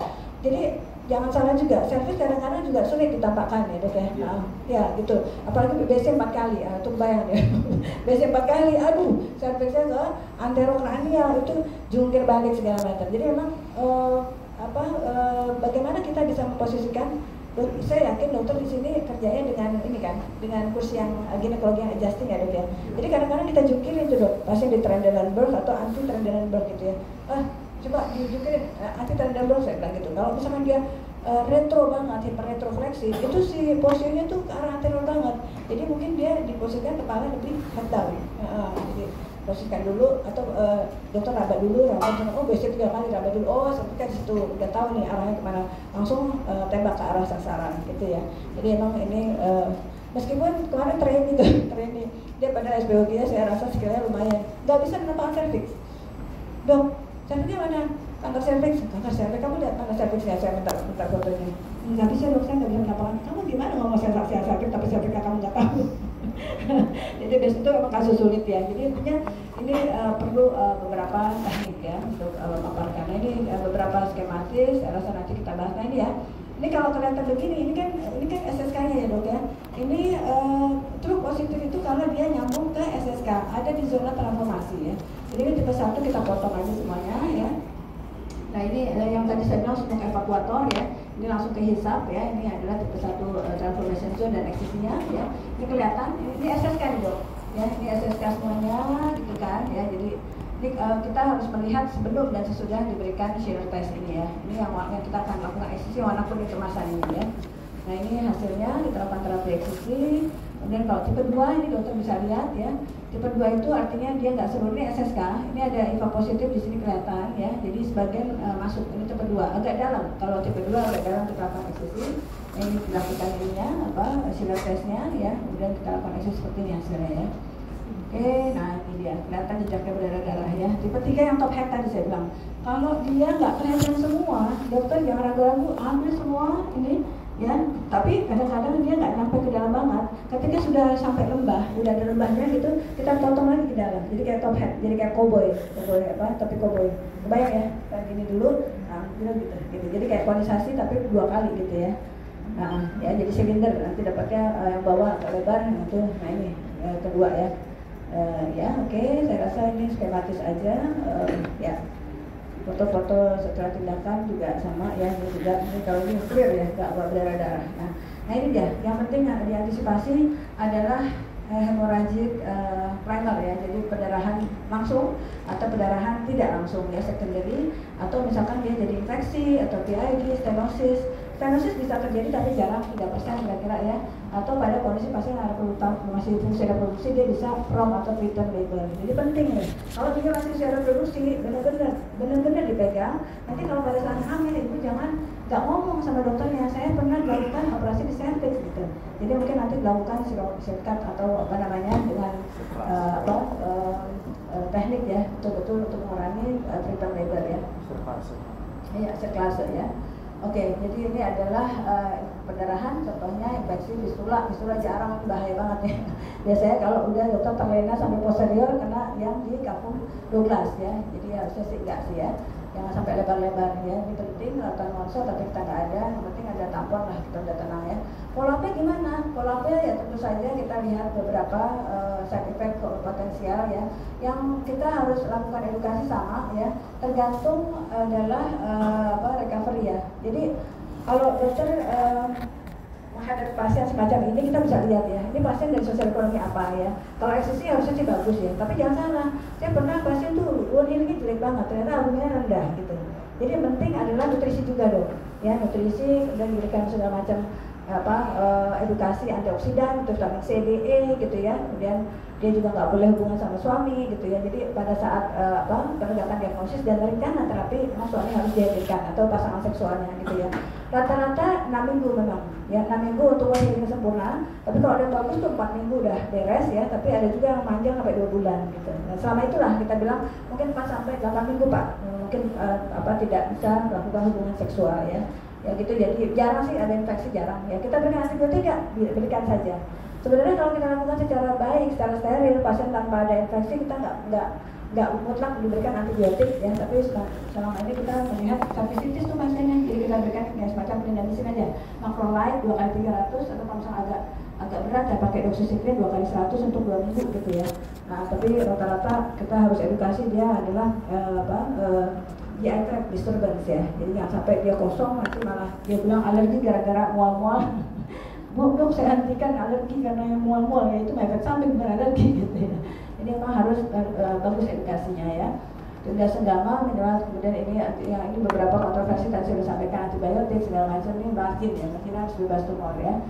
Jadi jangan salah juga, servis kadang-kadang juga sulit ditampakkan ya dok ya. Ya gitu, apalagi BC 4 kali, tuh bayang ya. BC 4 kali, aduh, servisnya ke anterokranial itu jungkir balik segala macam. Jadi memang bagaimana kita bisa memposisikan. Saya yakin dokter di sini kerjanya dengan ini kan, dengan kursi yang ginekologi yang adjusting ya dok ya. Jadi kadang-kadang kita jungkirin tuh dok, pasien di Trendelenburg atau anti Trendelenburg gitu ya. Coba dijungkirin anti Trendelenburg saya bilang gitu. Kalau misalkan dia retro banget, hiperretrofleksi, itu si posisinya tuh ke arah anterior banget. Jadi mungkin dia diposisikan kepala lebih head down. Jadi posisikan dulu atau dokter raba dulu, biasanya 3 kali raba dulu, sampai kan situ udah tahu nih arahnya kemana, langsung tembak ke arah sasaran gitu ya. Jadi emang ini meskipun kemarin training dia pada SPOG saya rasa skillnya lumayan, nggak bisa menampakkan serviks. Dok, serviksnya mana? Kanker serviks kamu lihat mana serviksnya, saya minta fotonya. Nggak bisa dok, saya nggak bisa menampakkan. Kamu gimana ngomong serviks tapi serviksnya kamu nggak tahu. Jadi biasanya itu memang kasus sulit ya. Jadi intinya ini perlu beberapa teknik ya untuk memaparkan. Ini beberapa skematis. Saya rasa nanti kita bahas. Nah ini ya. Ini kalau kelihatan begini, ini kan SSK-nya ya dok ya. Ini true positif itu kalau dia nyambung ke SSK, ada di zona transformasi ya. Jadi kan tipe 1 kita potong aja semuanya ya. Nah ini yang tadi saya bilang untuk evakuator ya. Ini langsung ke hisap ya, ini adalah tipe 1 transformation zone dan eksisinya ya. Ini kelihatan, ini SSK nih dok ya, ini SSK semuanya gitu kan ya. Jadi ini kita harus melihat sebelum dan sesudah diberikan shear test ini ya. Ini yang kita akan lakukan eksisi manapun di kemasan ini ya. Nah ini hasilnya kita lakukan terapi eksisi. Kemudian kalau tipe 2 ini dokter bisa lihat ya. Tipe 2 itu artinya dia nggak seluruh, ini SSK. Ini ada IVA positif di sini kelihatan ya. Jadi sebagian masuk, ini tipe 2 agak dalam. Kalau tipe 2 agak dalam kita lakukan eksisi. Nah, ini dilakukan ininya shear testnya ya. Kemudian kita lakukan eksisi seperti ini hasilnya ya. Oke, nah ini dia kelihatan jejaknya berdarah-darah ya. Tipe 3 yang top head tadi saya bilang. Kalau dia nggak kelihatan semua, dokter jangan ragu-ragu, ambil semua ini ya. Tapi kadang-kadang dia nggak sampai ke dalam banget. Ketika sudah sampai lembah, udah ada lembahnya gitu, kita potong lagi ke dalam. Jadi kayak top head, jadi kayak cowboy tapi cowboy. Kebayang ya, kayak gini dulu, nah gitu. Jadi kayak konisasi tapi 2 kali gitu ya. Nah, ya jadi silinder nanti dapatnya yang bawah agak lebar, itu. Nah ini kedua ya. Ya oke, saya rasa ini skematis aja. Ya. Foto-foto setelah tindakan juga sama ya, ini juga ini kalau ini clear ya, nggak berdarah-darah. Nah ini dia, yang penting yang diantisipasi adalah hemorrhagic primer ya, jadi pendarahan langsung atau pendarahan tidak langsung ya, secondary, atau misalkan dia jadi infeksi atau PID, stenosis. Stenosis bisa terjadi tapi jarang, 3% kira-kira ya. Atau pada kondisi pasien masih fungsi reproduksi, dia bisa prom atau preterm labor. Jadi penting nih, kalau dia masih fungsi reproduksi, benar-benar dipegang. Nanti kalau pada saat hamil, ibu jangan nggak ngomong sama dokternya, saya pernah dilakukan operasi di cervix gitu. Jadi mungkin nanti dilakukan sirkat atau apa namanya dengan teknik ya, betul-betul untuk mengurangi preterm labor ya. Iya, serklase ya. Oke, jadi ini adalah pendarahan, contohnya infeksi fistula jarang, bahaya banget ya. Biasanya kalau udah dokter terlena sampai posterior kena yang di kafum Douglas ya. Jadi harusnya sih enggak sih ya, jangan sampai lebar-lebar ya. Ini penting, ratusan monster tapi kita nggak ada, yang penting ada tampon lah, kita udah tenang ya. Follow-up-nya gimana? Follow-up-nya ya tentu saja kita lihat beberapa side effect potensial ya, yang kita harus lakukan edukasi sama ya, tergantung adalah recovery ya. Jadi kalau dokter menghadapi pasien semacam ini, kita bisa lihat ya, ini pasien dari sosial ekonomi apa ya. Kalau eksisi harusnya sih bagus ya, tapi jangan salah, saya pernah pasien tuh ini jelek banget, ternyata albumnya rendah gitu. Jadi yang penting adalah nutrisi juga dong ya, nutrisi dan diberikan segala macam edukasi antioksidan, vitamin C, D, E gitu ya. Kemudian dia juga nggak boleh hubungan sama suami gitu ya. Jadi pada saat penegakan diagnosis dan rencana terapi, memang suami harus dihadirkan atau pasangan seksualnya gitu ya. Rata-rata 6 minggu memang ya, 6 minggu untuk healing sempurna. Tapi kalau ada yang bagus tuh 4 minggu udah beres ya. Tapi ada juga yang panjang sampai 2 bulan gitu. Nah selama itulah kita bilang mungkin 4 sampai 8 minggu Pak, mungkin tidak bisa melakukan hubungan seksual ya. Ya gitu, jadi jarang sih ada infeksi, jarang ya. Kita berikan antibiotik ya, berikan saja. Sebenarnya kalau kita lakukan secara baik, secara steril, pasien tanpa ada infeksi, kita nggak mutlak diberikan antibiotik ya. Tapi selama ini kita melihat cervicitis tuh pasiennya, jadi kita berikan ya semacam clindamycin aja, macrolide 2x300, atau kalau misalnya agak berat ya pakai doxycycline 2x100 untuk 2 minggu gitu ya. Nah tapi rata-rata kita harus edukasi dia adalah GI tract disturbance ya, jadi nggak sampai dia kosong nanti malah dia bilang alergi gara-gara mual-mual. Dok saya hentikan alergi karena yang mual-mual ya, itu efek samping bukan alergi gitu ya. Jadi memang harus bagus edukasinya ya. Tunda senggama minimal, kemudian ini yang ini beberapa kontroversi tadi sudah sampaikan, antibiotik segala macam ini margin ya, mungkin harus bebas tumor ya.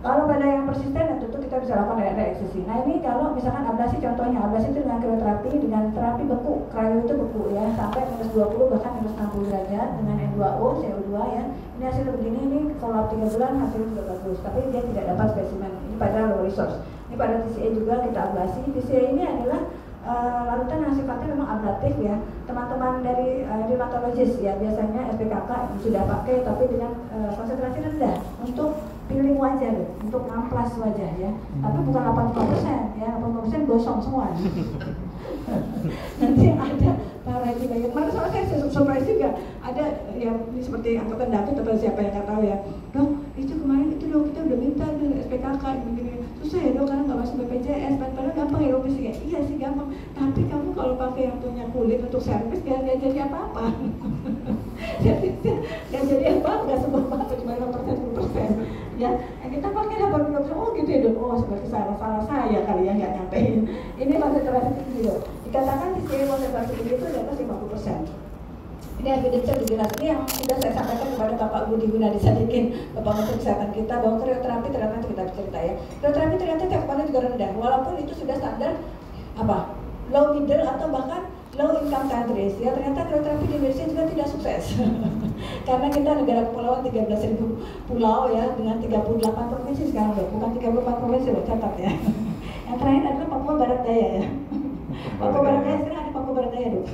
Kalau pada yang persisten tentu kita bisa lakukan eksisi. Nah ini kalau misalkan ablasi, contohnya ablasi itu dengan krioterapi, dengan terapi beku, cryo itu beku ya, sampai minus 20 bahkan minus 60 derajat dengan N2O, CO2 ya. Ini hasil begini, ini follow up 3 bulan hasilnya juga bagus, tapi dia tidak dapat spesimen. Ini pada low resource. Ini pada TCA juga kita ablasi. TCA ini adalah larutan yang sifatnya memang ablatif ya. Teman-teman dari dermatologis ya biasanya SPKK sudah pakai, tapi dengan konsentrasi rendah untuk peeling wajah deh, untuk ngamplas wajah ya. Tapi bukan 85% ya, 85% gosong semua. Nanti ada para yang mana soalnya saya surprise juga, ada yang seperti angkatan David atau siapa yang nggak tahu ya, dok itu kemarin itu dok kita udah minta dari SPKK gini-gini, susah ya dok karena nggak masuk BPJS, padahal gampang ya dok sih, iya sih gampang, tapi kamu kalau pakai yang punya kulit untuk servis nggak jadi apa-apa. Nggak jadi apa, nggak semua apa, cuma 5% 10% ya. Yang kita pakai 80%, oh gitu ya dok, oh seperti salah saya kali ya nggak nyampein. Ini konsentrasi tinggi dok. Dikatakan di sini konsentrasi tinggi itu di atas 50%. Ini evidence jelas, ini yang sudah saya sampaikan kepada Bapak Budi Gunadisadikin, Bapak Menteri Kesehatan kita, bahwa krioterapi ternyata kita cerita ya. Krioterapi ternyata cakupannya juga rendah, walaupun itu sudah standar low middle atau bahkan low income countries ya. Ternyata krioterapi di Indonesia juga tidak sukses. Karena kita negara kepulauan 13.000 pulau ya, dengan 38 provinsi sekarang loh, bukan 34 provinsi loh, catat ya. Yang terakhir adalah Papua Barat Daya ya. Papua Barat Daya sekarang ada Papua Barat Daya dong.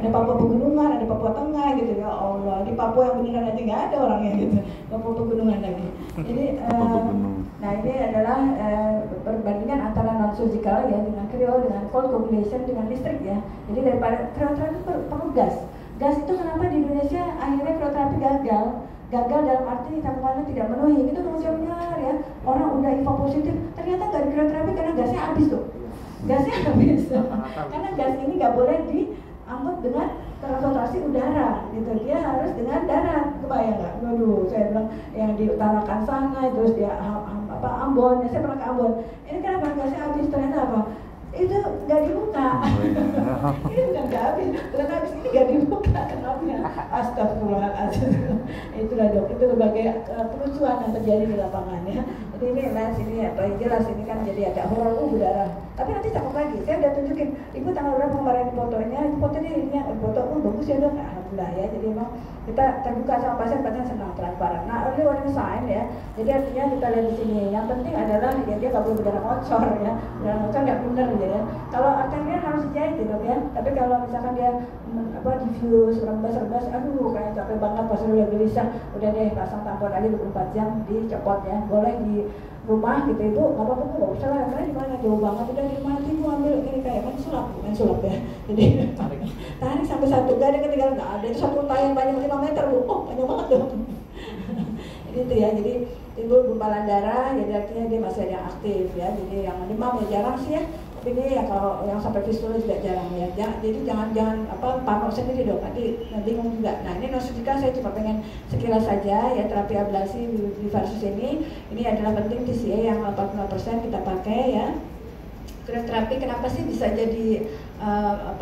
Ada Papua Pegunungan, ada Papua Tengah gitu ya Allah. Di Papua yang beneran aja nggak ada orangnya gitu. Papua Pegunungan lagi. Jadi nah ini adalah perbandingan antara non surgical ya dengan cryo, dengan cold coagulation, dengan listrik ya. Jadi daripada krioterapi perlu gas. Gas itu kenapa di Indonesia akhirnya krioterapi gagal? Gagal dalam arti cakupannya tidak memenuhi. Itu kemudian benar ya. Orang udah info positif, ternyata nggak di krioterapi karena gasnya habis tuh. Gasnya habis. Karena gas ini nggak boleh diangkut dengan transportasi udara gitu, dia harus dengan darat. Kebayang nggak? Waduh, saya bilang yang diutarakan sana terus dia Ambon, saya pernah ke Ambon. Ini kenapa gasnya habis? Ternyata apa? Itu nggak dibuka. Ini bukan nggak habis, ini nggak dibuka. Kenapa? Astagfirullahaladzim. Itulah dok, itu berbagai kerusuhan yang terjadi di lapangan ya. Jadi ini les ini apa jelas ini kan jadi ada horor udara. Tapi nanti cakep lagi. Saya udah tunjukin. Ibu tanggal berapa kemarin fotonya? Fotonya ini foto bagus ya dok. Alhamdulillah ya. Jadi emang kita terbuka sama pasien senang transparan. Nah early warning sign ya. Jadi artinya kita lihat di sini. Yang penting adalah ya dia nggak boleh berdarah ngocor ya. Berdarah ngocor nggak benar ya. Kalau arterinya harus dijahit gitu ya. Tapi kalau misalkan dia diffuse, rembas, aduh kayak capek banget pas udah gelisah, udah deh pasang tampon aja 24 jam dicopot ya. Boleh di rumah gitu ibu, nggak apa-apa bu, nggak usah lah, karena di mana jauh banget, udah di rumah ibu ambil ini kayak main sulap ya. Jadi tarik sampai satu, gak ada ketinggalan, nggak ada, itu satu tayang panjang 5 meter bu, panjang banget dong. Jadi itu ya, jadi timbul gumpalan darah, jadi artinya dia masih ada yang aktif ya, jadi yang demam ya jarang sih ya. Tapi ini ya kalau yang sampai fistula juga jarang ya. Jadi jangan parno sendiri dong, nanti bingung juga. Nah ini Nostitika saya cuma pengen sekilas saja ya, terapi ablasi di versus ini adalah penting TCA yang 40% kita pakai ya. Krioterapi kenapa sih bisa jadi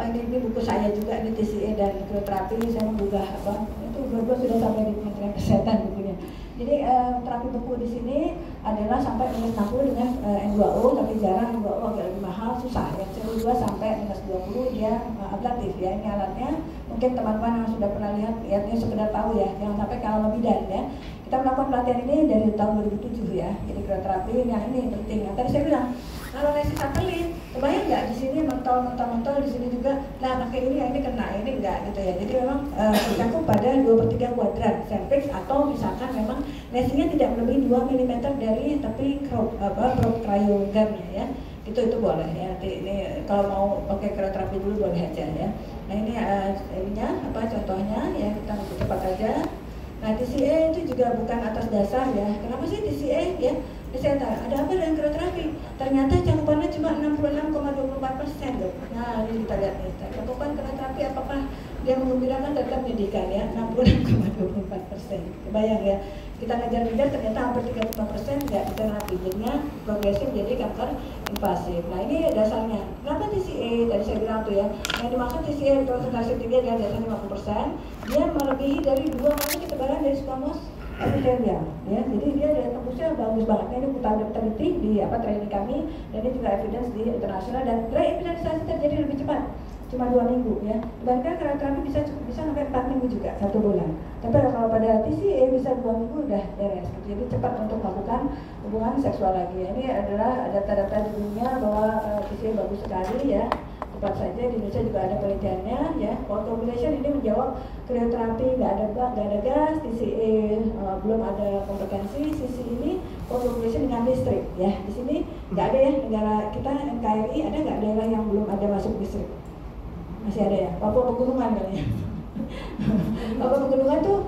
ini buku saya juga ini TCA dan krioterapi, saya menggugah itu gue sudah sampai di Kementerian Kesehatan bukunya. Jadi terapi beku di sini adalah sampai minus 60 dengan N2O, tapi jarang N2O agak lebih mahal, susah ya. CO2 sampai minus 20 dia ablatif ya. Ini alatnya, mungkin teman-teman yang sudah pernah lihatnya sekedar tahu ya, jangan sampai kalah sama bidan ya. Kita melakukan pelatihan ini dari tahun 2007 ya. Jadi krioterapi yang ini penting. Yang tadi saya bilang, kalau lesi satelit, kebayang nggak di sini mentol di sini juga. Nah pakai ini kena, ini enggak gitu ya. Jadi memang tercakup pada 2/3 kuadran cervix atau misalkan memang lesinya tidak melebihi 2 mm dari tepi cryogamnya ya. Itu boleh ya. Nanti ini kalau mau pakai krioterapi dulu boleh aja ya. Nah ini contohnya ya, kita cepat aja. Nah TCA itu juga bukan atas dasar ya. Kenapa sih TCA ya? Saya tanya, ada apa dengan krioterapi? Ternyata cakupannya cuma 66,24% loh. Nah ini kita lihat nih, cakupan krioterapi apakah dia menggembirakan tetap pendidikan ya, 66,24%. Kebayang ya, kita ngejar-ngejar ternyata hampir 35% nggak diterapi, jadinya progresif jadi kanker invasif. Nah ini dasarnya. Kenapa TCA? Tadi saya bilang tuh ya, yang dimaksud TCA persentase tinggi adalah dasar 50%, dia melebihi dari 2 kali ketebalan dari squamous epithelial ya, jadi dia tembusnya bagus banget. Ini kita teliti di training kami, dan ini juga evidence di internasional, dan reepidenisasi terjadi lebih cepat, cuma 2 minggu ya. Dibandingkan krioterapi bisa sampai 4 minggu juga, 1 bulan. Tapi kalau pada TCA bisa 2 minggu udah beres. Jadi cepat untuk melakukan hubungan seksual lagi. Ini adalah data-data di dunia bahwa TCA bagus sekali ya. Cepat saja, di Indonesia juga ada penelitiannya ya. Coagulation ini menjawab krioterapi nggak ada gas, TCA belum ada kompetensi. Sisi ini coagulation dengan listrik ya. Di sini nggak ada ya, negara kita NKRI ada nggak daerah yang belum ada masuk listrik? Masih ada ya. Papua Pegunungan kali ya. Papua Pegunungan tuh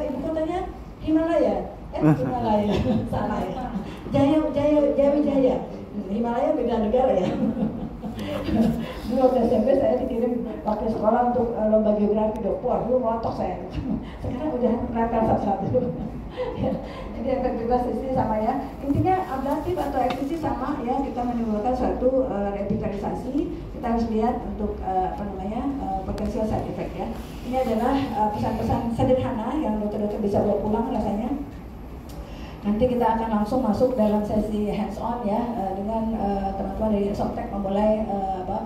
ibu kotanya Himalaya. Himalaya salah ya. Jaya. Himalaya beda negara ya. Dulu waktu SMP saya dikirim waktu sekolah untuk lomba geografi dok. Wah dulu melotok saya. Sekarang udah nakal satu-satu. Jadi efektivitas sisi sama ya. Intinya ablatif atau eksisi sama ya. Kita menimbulkan suatu revitalisasi. Kita harus lihat untuk potensial side effect ya. Ini adalah pesan-pesan sederhana yang dokter-dokter bisa bawa pulang rasanya. Nanti kita akan langsung masuk dalam sesi hands-on ya, dengan teman-teman dari Softek memulai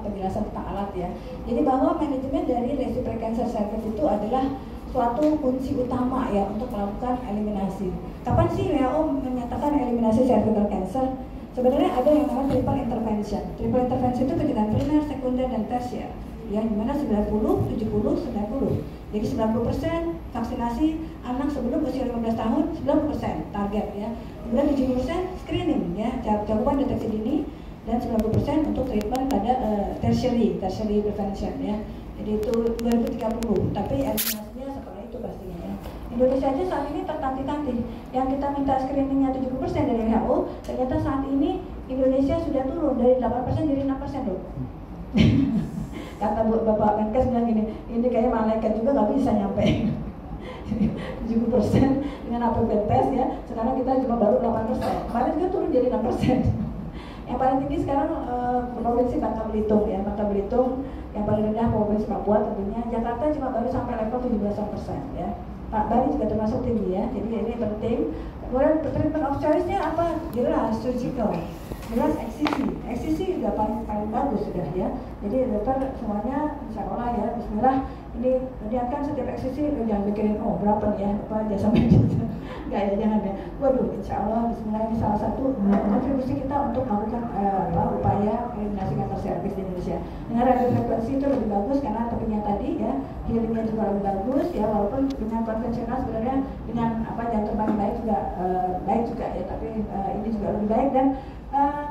penjelasan tentang alat ya. Jadi bahwa manajemen dari lesi precancer cervix itu adalah suatu kunci utama ya untuk melakukan eliminasi. Kapan sih WHO menyatakan eliminasi cervical cancer? Sebenarnya ada yang namanya triple intervention. Triple intervention itu pencegahan primer, sekunder, dan tersier. Ya, dimana 90, 70, 90. Jadi 90% vaksinasi anak sebelum usia 15 tahun, 90% target ya. Kemudian 70% screening ya, cakupan deteksi dini, dan 90% untuk treatment pada tertiary prevention ya. Jadi itu 2030, tapi eliminasinya setelah itu pastinya ya. Indonesia aja saat ini tertati-tati. Yang kita minta screeningnya 70% dari WHO, ternyata saat ini Indonesia sudah turun dari 8% jadi 6% loh. Kata Bapak Menkes bilang gini, ini kayak malaikat juga nggak bisa nyampe. 70% dengan APP tes ya. Sekarang kita cuma baru 8%. Kemarin juga turun jadi 6%. Yang paling tinggi sekarang provinsi Bangka Belitung ya, Bangka Belitung. Yang paling rendah provinsi Papua tentunya. Jakarta cuma baru sampai level 17% ya. Pak Bali juga termasuk tinggi ya. Jadi ini penting. Kemudian treatment of choice-nya apa? Jelas surgical. Jelas eksisi juga paling bagus sudah ya. Jadi dokter semuanya insya Allah ya, bismillah. Ini niatkan setiap eksisi jangan mikirin berapa nih ya, apa jasa medis. Enggak ya, jangan ya. Waduh, insya Allah bismillah ini salah satu kontribusi kita untuk melakukan upaya eliminasi kanker serviks di Indonesia. Dengan radiofrekuensi itu lebih bagus karena tepinya tadi ya, healingnya juga lebih bagus ya, walaupun dengan konvensional sebenarnya dengan jam terbang baik juga baik juga ya, tapi ini juga lebih baik. Dan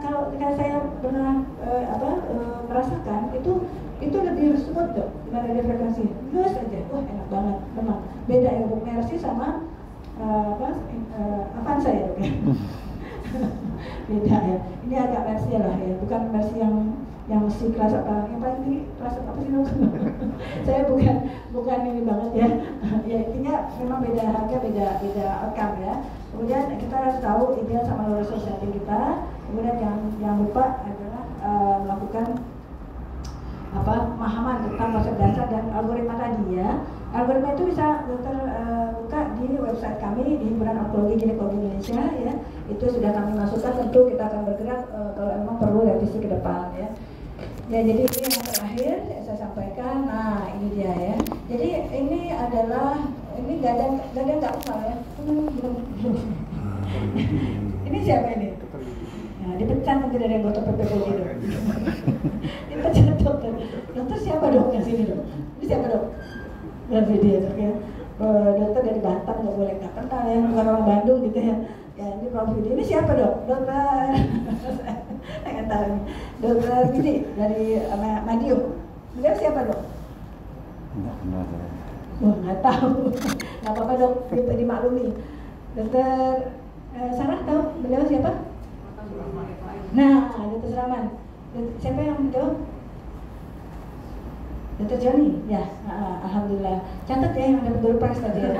kalau saya pernah merasakan itu lebih smooth dok dengan radiofrekuensi, lus aja, wah enak banget memang. Beda ya dok, Mercy sama Avanza ya dok ya. Beda ya, ini agak Mercy lah ya, bukan Mercy yang si kelas apa, yang paling tinggi kelas apa sih dok? Saya bukan ini banget ya. Ya intinya memang beda harga, beda outcome ya. Kemudian kita harus tahu ideal sama luar society kita. Kemudian yang lupa adalah melakukan pemahaman tentang konsep dasar dan algoritma tadi ya. Algoritma itu bisa dokter buka di website kami di Himpunan Onkologi Ginekologi Indonesia ya. Itu sudah kami masukkan, tentu kita akan bergerak kalau memang perlu revisi ke depan ya. Ya jadi ini yang terakhir saya sampaikan. Nah ini dia ya. Jadi ini adalah nggak ada usah ya. Ini siapa ini? Nah, dipecat mungkin dari anggota PPPG dok. Dipecat dokter. Dokter siapa dok yang sini dok? Ini siapa dok? Berarti dia dok ya. Dokter dari Batam nggak kenal ya, bukan orang Bandung gitu ya. Ya ini Prof Yudi. Ini siapa dok? Dokter. Nggak tahu nih. Dokter Yudi dari Madiun. Beliau siapa dok? Nggak kenal saya. Wah nggak tahu. Nggak apa-apa dok, kita dimaklumi. Dokter Sarah tahu beliau siapa? Nah, Dokter Seraman. Siapa yang jawab? Dokter Joni, ya, alhamdulillah. Catat ya yang dapat door prize tadi ya.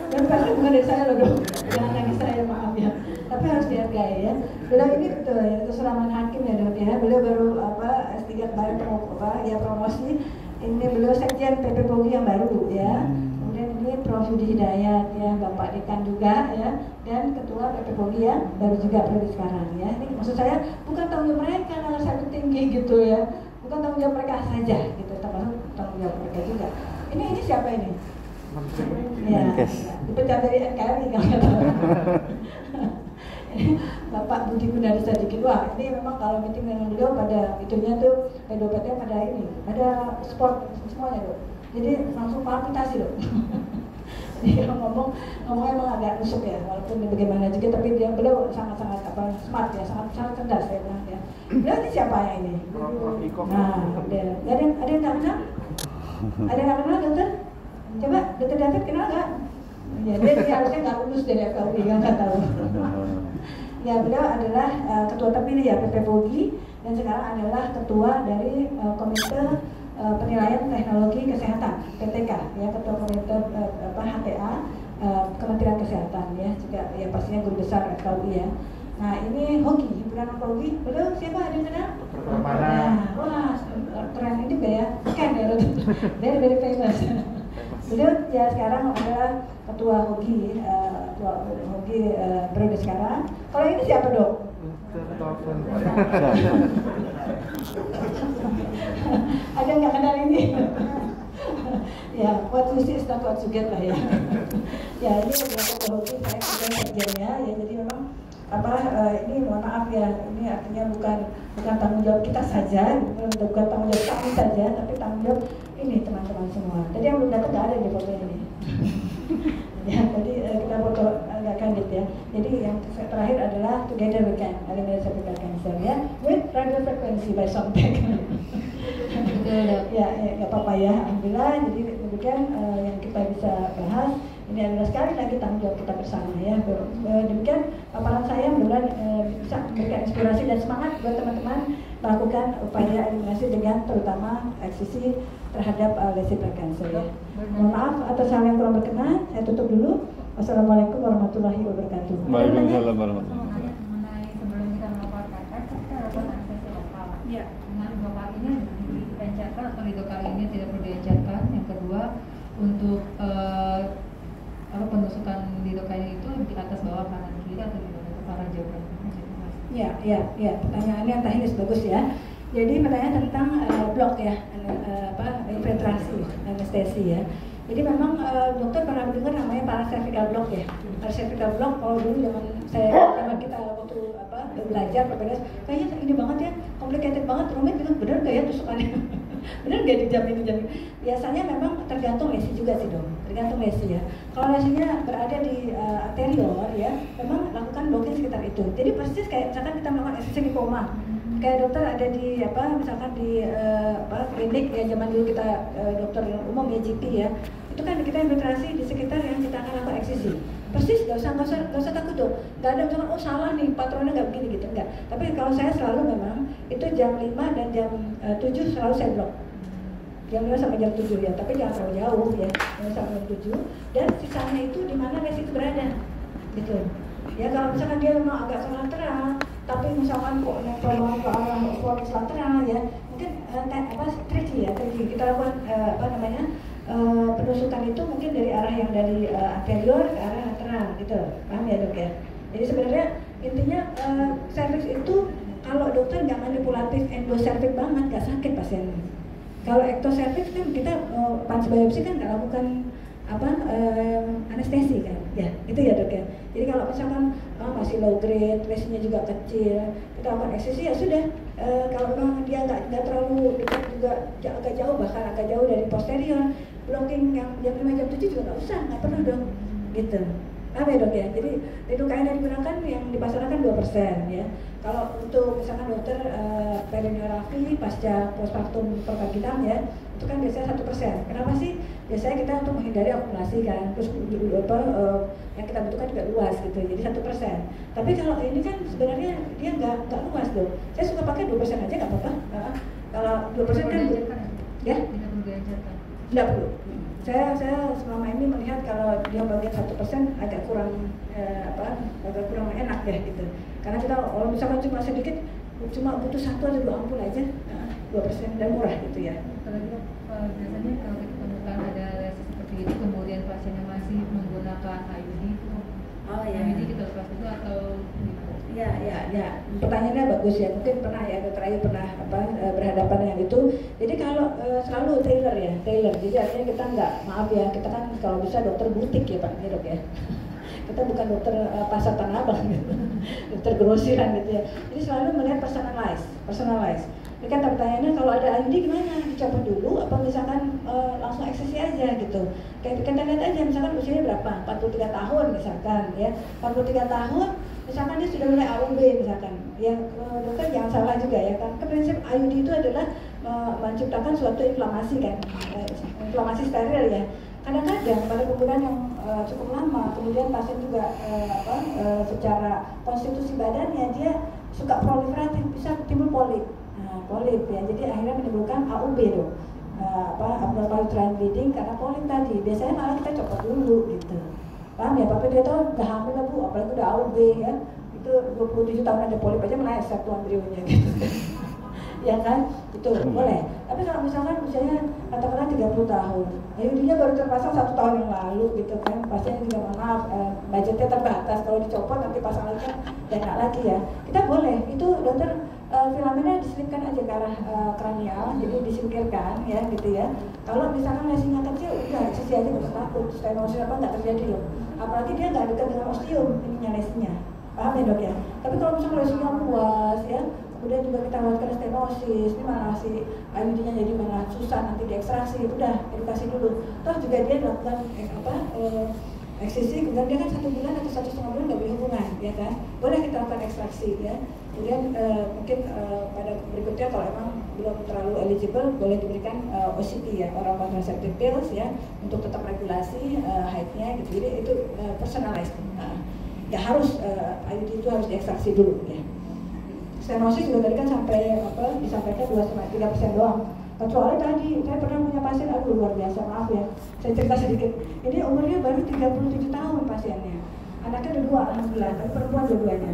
Door prize bukan dari saya loh dok. Jangan nangis saya, maaf ya. Tapi harus dihargai ya. Beliau ini betul ya, Dokter Seraman Hakim ya dok ya. Beliau baru S3 kemarin promosi. Ini beliau sekjen PPPOGI yang baru ya. Kemudian ini Prof Yudi Hidayat ya, Bapak Dekan juga ya, dan Ketua PPPOGI ya, baru juga periode sekarang ya. Ini maksud saya bukan tanggung jawab mereka kalau saya tinggi gitu ya, bukan tanggung jawab mereka saja gitu, termasuk tanggung jawab mereka juga. Ini siapa ini? Ya, dipecat dari NKRI kalau nggak tahu. Bapak Budi Gunadi Sadikin. Wah ini memang kalau meeting dengan beliau pada itunya tuh pedopetnya pada ini, ada sport semuanya dok. Jadi langsung palpitasi dok. Jadi ngomong emang agak rusuk ya, walaupun bagaimana juga, tapi beliau sangat smart ya, sangat cerdas ya bilang ya. Beliau ini siapa yang ini? Nah, ada yang nggak kenal? Ada yang nggak kenal dokter? Coba dokter David kenal nggak? Ya dia harusnya nggak lulus dari FKUI, nggak tahu. Ya beliau adalah ketua terpilih ya PPPOGI, dan sekarang adalah ketua dari Komite Penilaian Teknologi Kesehatan (PTK) ya, ketua komite HTA Kementerian Kesehatan ya, juga ya pastinya guru besar FKUI ya. Nah ini Hoki, Himpunan Onkologi. Beliau siapa, ada yang kenal? Nah, wah keren ini ya, kan ya, very famous. Beliau ya sekarang adalah ketua Hoki, periode sekarang. Kalau ini siapa dok? Ada nggak kenal ini? Ya, what you see is not what you get lah ya. Ya ini adalah ketua Hoki, saya bukan sekjennya ya, jadi memang ini mohon maaf ya, ini artinya bukan tanggung jawab kita saja, bukan tanggung jawab kami saja, tapi tanggung jawab ini teman-teman semua. Tadi yang belum dapat nggak ada di foto ini. Ya, tadi kita foto agak kaget ya. Jadi yang terakhir adalah Together We Can Eliminate Cervical Cancer ya, with radio frequency by Soundtrack. Ya, nggak apa-apa ya, alhamdulillah. Jadi demikian yang kita bisa bahas. Ini adalah sekali lagi tanggung jawab kita bersama ya. Demikian paparan saya, mudah-mudahan bisa memberikan inspirasi dan semangat buat teman-teman melakukan upaya eliminasi dengan terutama eksisi terhadap lesi prekancer ya. Mohon maaf atas hal yang kurang berkenan, saya tutup dulu. Wassalamualaikum warahmatullahi wabarakatuh. Waalaikumsalam warahmatullahi wabarakatuh. Mengenai sebelum kita melaporkan, kita lakukan anestesi lokal. Ya. Dengan lokal ini dipencetkan atau lidokal ini tidak perlu diencetkan. Yang kedua, untuk penusukan lidokalnya itu di atas bawah kanan kiri atau di bawah kepala jauh. Ya, pertanyaannya teknis bagus ya. Jadi pertanyaan tentang blok ya, infiltrasi anestesi ya. Jadi memang dokter pernah mendengar namanya paracervical block ya. Paracervical block kalau dulu zaman kita waktu belajar PPDS kayaknya ini banget ya, complicated banget, rumit gitu. Bener gak ya tusukannya? Bener gak dijamin? Biasanya memang tergantung lesi juga sih dong, tergantung lesi ya. Kalau lesinya berada di anterior ya, memang lakukan blocking sekitar itu. Jadi persis kayak misalkan kita melakukan eksesi lipoma, kayak dokter ada di misalkan di klinik ya, zaman dulu kita dokter umum ya, GP ya, itu kan kita infiltrasi di sekitar yang kita akan lakukan eksesi. Persis, gak usah takut tuh, gak ada misalkan oh salah nih patronnya gak begini gitu, enggak. Tapi kalau saya selalu memang itu jam 5 dan jam 7 selalu saya blok. Jam 5 sampai jam 7 ya, tapi jangan terlalu jauh ya, jam sampai jam 7. Dan sisanya itu di mana lesi itu berada, gitu. Ya kalau misalkan dia memang agak lateral, tapi misalkan kok nempel ke arah foramen lateral ya, mungkin tricky ya, kita lakukan penusukan itu mungkin dari arah yang dari anterior ke arah lateral gitu, paham ya dok ya? Jadi sebenarnya intinya cervix itu kalau dokter nggak manipulatif endocervix banget, nggak sakit pasiennya. Kalau ectocervix kan kita pas biopsi kan nggak lakukan anestesi kan, ya itu ya dok ya. Jadi kalau misalkan masih low grade, lesinya juga kecil, kita lakukan eksesi ya sudah. Kalau memang dia nggak terlalu dekat juga agak jauh, bahkan agak jauh dari posterior, blocking yang jam 5 jam 7 juga nggak usah, nggak perlu dong, gitu. Apa ya dok ya? Jadi lidocaine yang digunakan yang dipasarkan 2% ya. Kalau untuk misalkan dokter perineorafi pasca postpartum perkagitan ya, itu kan biasanya 1%. Kenapa sih? Biasanya kita untuk menghindari akumulasi kan, terus yang kita butuhkan juga luas gitu, jadi 1%. Tapi kalau ini kan sebenarnya dia nggak luas dong. Saya suka pakai 2% aja nggak apa-apa. Kalau 2% kan ya? Nggak perlu. Saya selama ini melihat kalau dia bagian 1% agak kurang agak kurang enak ya gitu. Karena kita kalau misalkan cuma sedikit, cuma butuh 1 atau 2 ampul aja, 2% dan murah gitu ya. Biasanya kalau kita temukan ada lesi seperti itu, kemudian pasiennya masih menggunakan IUD itu, IUD kita lepas itu atau gimana? Ya. Pertanyaannya bagus ya. Mungkin pernah ya dokter Ayu pernah berhadapan dengan itu. Jadi kalau selalu tailor ya, tailor. Jadi artinya kita nggak, maaf ya, kita kan kalau bisa dokter butik ya Pak dok ya. Kita bukan dokter pasar Tanah Abang gitu, dokter grosiran gitu ya. Jadi selalu melihat personalize. Ini kan pertanyaannya kalau ada IUD gimana? Dicopot dulu apa misalkan langsung eksesi aja gitu. Kayak kita lihat aja misalkan usianya berapa? 43 tahun misalkan ya. 43 tahun misalkan dia sudah mulai AUB misalkan. Ya dokter jangan salah juga ya kan. Prinsip IUD itu adalah menciptakan suatu inflamasi kan. Inflamasi steril ya. Kadang-kadang pada penggunaan yang cukup lama, kemudian pasien juga secara konstitusi badannya dia suka proliferatif, bisa timbul polip. Polip ya, jadi akhirnya menimbulkan AUB dong, abnormal uterine bleeding karena polip tadi. Biasanya malah kita copot dulu gitu, paham ya? Tapi dia tahu udah hamil lah bu, apalagi udah AUB ya, itu 27 tahun ada polip aja meleset tuh embrionya gitu. Ya kan, itu boleh. Tapi kalau misalkan usianya katakanlah 30 tahun, IUD-nya baru terpasang 1 tahun yang lalu gitu kan, pasien juga maaf, budgetnya terbatas, kalau dicopot nanti pasang lagi kan enak lagi ya. Kita boleh, itu dokter filamennya diselipkan aja ke arah kranial, jadi disingkirkan ya gitu ya. Kalau misalkan lesinya kecil, udah sisi aja nggak usah takut, stenosis apa nggak terjadi loh. Apalagi dia nggak dekat dengan ostium ininya lesinya, paham ya dok ya. Tapi kalau misalkan lesinya luas ya, kemudian juga kita lakukan stenosis, ini malah si IUD-nya jadi malah susah nanti diekstraksi, udah edukasi dulu. Toh juga dia lakukan eksisi, kemudian dia kan 1 bulan atau 1,5 bulan nggak boleh hubungan, ya kan? Boleh kita lakukan ekstraksi, ya. Kemudian mungkin pada berikutnya kalau emang belum terlalu eligible, boleh diberikan OCP ya, oral contraceptive pills ya, untuk tetap regulasi haidnya gitu. Jadi itu personalized. Nggak harus IUD itu harus diekstraksi dulu, ya. Stenosis juga tadi kan sampai disampaikan 2,3% doang. Kecuali tadi saya pernah punya pasien, aduh luar biasa, maaf ya, saya cerita sedikit. Ini umurnya baru 37 tahun pasiennya, anaknya ada 2 alhamdulillah, tapi perempuan dua-duanya.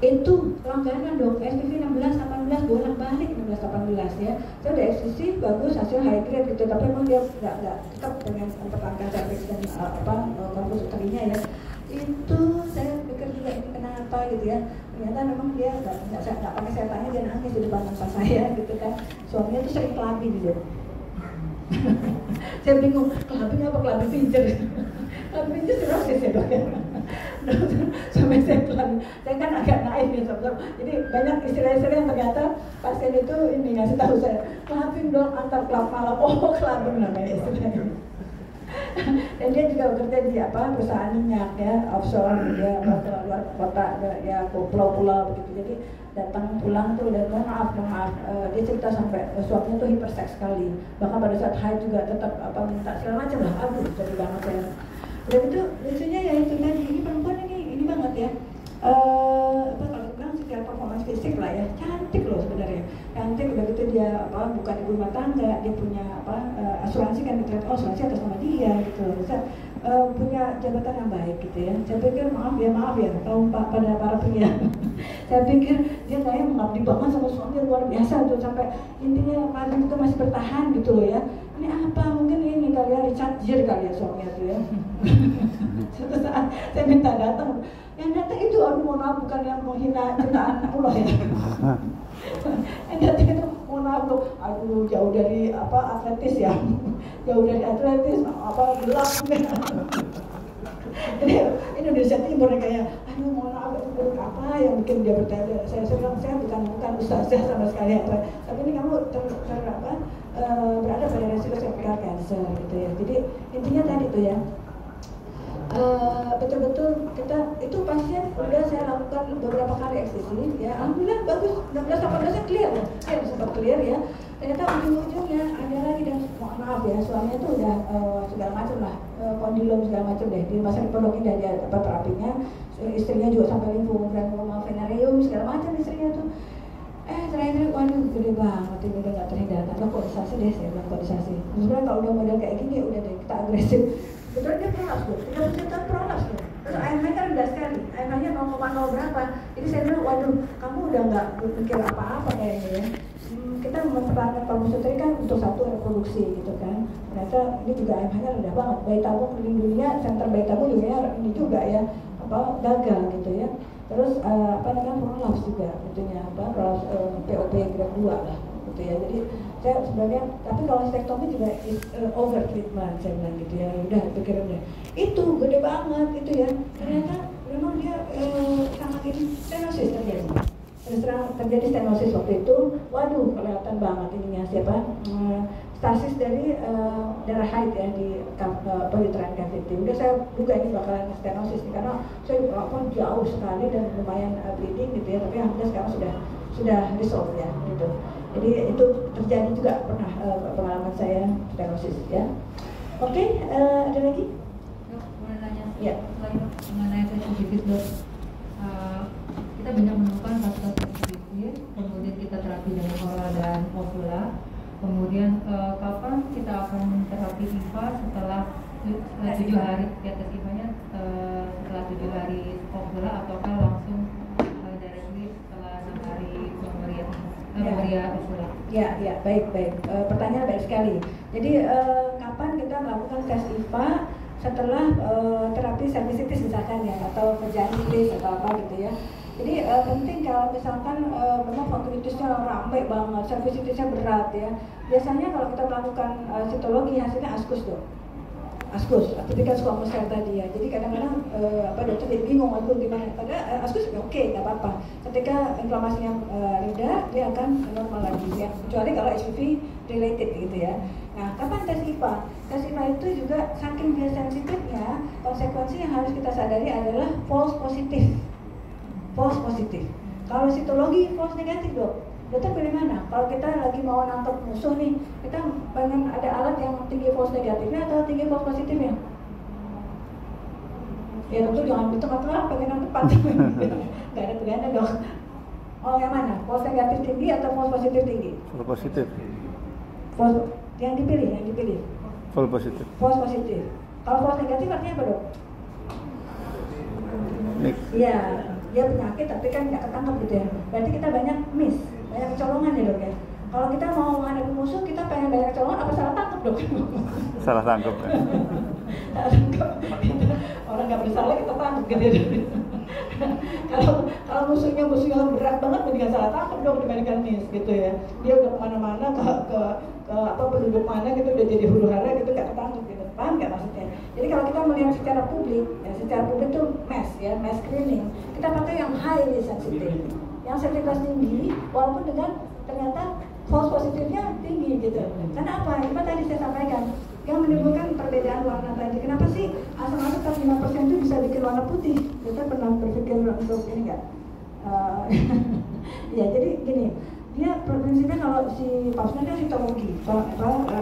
Itu langganan dong, SPV 16-18 bolak-balik 16-18 ya. Saya udah SPV bagus, hasil high grade gitu, tapi emang dia nggak tetap dengan mempertahankan cervix dan korpus uterinya ya. Itu saya pikir juga ini kenapa gitu ya, ternyata memang dia nggak pakai saya tanya, dia nangis di depan mata saya gitu kan. Suaminya tuh sering kelabi gitu. Saya bingung, kelabinya apa kelabi pincer? Kelabi pincer cirrhosis ya dok ya. Sampai saya kan agak naif ya sobat. Jadi banyak istilah-istilah yang ternyata pasien itu ini ngasih tahu saya, kelabing dok antar kelab malam. Oh kelabing namanya istilahnya. Dan dia juga bekerja di perusahaan minyak ya, offshore ya, luar kota ya, pulau-pulau begitu. Jadi datang pulang tuh dan mohon maaf dia cerita sampai suaminya tuh hiperseks sekali, bahkan pada saat haid juga tetap minta segala macam lah. Aduh jadi banget saya. Dan itu lucunya ya itu tadi, ini perempuan ini banget ya, kalau bilang secara performance fisik lah ya, cantik loh sebenarnya, cantik. Udah gitu dia bukan ibu rumah tangga, dia punya asuransi kan, asuransi atas nama dia gitu, bisa punya jabatan yang baik gitu ya. Saya pikir maaf ya kalau pada para pria, saya pikir dia kayaknya mengabdi banget sama suami luar biasa tuh, sampai intinya masih itu masih bertahan gitu loh ya. Ini apa, mungkin ini kali ya Richard Gere kali ya suaminya tuh ya. Suatu saat saya minta datang, yang datang itu aduh mohon maaf, bukan yang menghina ciptaan Allah ya. Yang datang itu mohon maaf loh, aduh jauh dari atletis ya, jauh dari atletis gelap. Jadi Indonesia Timur kayak aduh mohon maaf itu apa yang bikin dia bertanya. Saya bilang saya bukan ustazah sama sekali tapi ini kamu berada pada resiko cervical cancer gitu ya. Jadi intinya tadi tuh ya, betul-betul kita itu pasien udah saya lakukan beberapa kali eksisi ya, alhamdulillah bagus, 16-18 clear ya, sempat clear ya. Ternyata ujung-ujungnya ada lagi, dan mohon maaf ya suaminya tuh udah segala macam lah, kondilom segala macam deh, di masa dipondokin dan dia terapinya, istrinya juga sampai venerium segala macam istrinya tuh. Terakhir waduh gede banget ini, udah nggak terhindarkan, lo kondisasi deh, saya bilang kondisasi. Sebenarnya kalau udah model kayak gini udah deh kita agresif. Betul dia prolaps tuh, 30 tahun prolaps tuh. Terus AMH kan rendah sekali, AMH-nya 0,0 berapa. Jadi saya bilang, waduh, kamu udah nggak berpikir apa-apa kayaknya ya. Kita mempertahankan korpus uteri kan untuk satu reproduksi gitu kan. Ternyata ini juga AMH-nya rendah banget. Bayi tabung keliling dunia, center bayi tabung juga ini juga ya, gagal gitu ya. Terus prolaps juga, itunya prolaps POP grade 2 lah gitu ya. Jadi saya sebenarnya, tapi kalau stektomi juga over treatment saya bilang gitu ya. Udah pikirannya itu gede banget itu ya. Ternyata memang dia sangat ini stenosis terjadi. Terjadi stenosis waktu itu. Waduh kelihatan banget ininya siapa stasis dari darah haid ya di uterine cavity. Udah saya duga ini bakalan stenosis nih, karena saya walaupun jauh sekali dan lumayan bleeding gitu ya, tapi alhamdulillah sekarang sudah resolve ya gitu. Jadi itu terjadi juga pernah pengalaman saya stenosis ya. Oke, ada lagi? Dok, boleh nanya? Ya. Selain mengenai sensitif dok, kita banyak menemukan kasus sensitif, kemudian kita terapi dengan oral dan ovula. Kemudian kapan kita akan terapi IVA setelah 7 hari di atas IVA-nya, setelah 7 hari ovula, ataukah langsung directly setelah 6 hari pemberian ovula? Ya, baik. Pertanyaan baik sekali. Jadi kapan kita melakukan tes IVA setelah terapi cervicitis misalkan ya, atau vaginitis atau apa gitu ya. Jadi penting kalau misalkan memang vaginitisnya ramai banget, cervicitisnya berat ya. Biasanya kalau kita melakukan sitologi hasilnya askus dok. Askus, atipikal squamous cell tadi ya. Jadi kadang-kadang dokter jadi bingung, aduh gimana. Padahal askus oke, nggak apa-apa. Ketika inflamasinya reda, dia akan normal lagi ya. Kecuali kalau HPV related gitu ya. Nah, kapan tes IVA? Tes IVA itu juga saking dia sensitifnya, konsekuensi yang harus kita sadari adalah false positif. False positif. Kalau sitologi false negatif dok. Dokter pilih mana? Kalau kita lagi mau nangkep musuh nih, kita pengen ada alat yang tinggi false negatifnya atau tinggi false positifnya? Ya dokter jangan di tengah-tengah, pengen yang tepat. Gak ada pilihannya dok. Mau yang mana? False negatif tinggi atau false positif tinggi? False positif. False, yang dipilih. False positif. False positif. Kalau false negatif artinya apa dok? Iya, dia penyakit tapi kan nggak ketangkep gitu ya. Berarti kita banyak miss, banyak kecolongan ya dok ya. Kalau kita mau menghadapi musuh, kita pengen banyak kecolongan, apa salah tangkep dok? Salah tangkep kan? Salah tangkep. Orang nggak bersalah kita tangkep gitu ya. Kalau musuh yang berat banget, mendingan salah tangkep dong dibandingkan miss gitu ya. Dia udah kemana-mana ke apa penduduk mana gitu, udah jadi huru hara gitu, nggak ketangkep gitu. Paham nggak maksudnya? Jadi kalau kita melihat secara publik, ya secara publik itu mass screening, kita pakai yang highly sensitive, yang sensitivitas tinggi, walaupun dengan ternyata false positifnya tinggi gitu. Karena apa? Itu tadi saya sampaikan, yang menimbulkan perbedaan warna tadi. Kenapa sih asam-asam 5% itu bisa bikin warna putih? Kita pernah berpikir untuk ini nggak? Ya jadi gini, dia prinsipnya kalau si papsnya dia sitologi,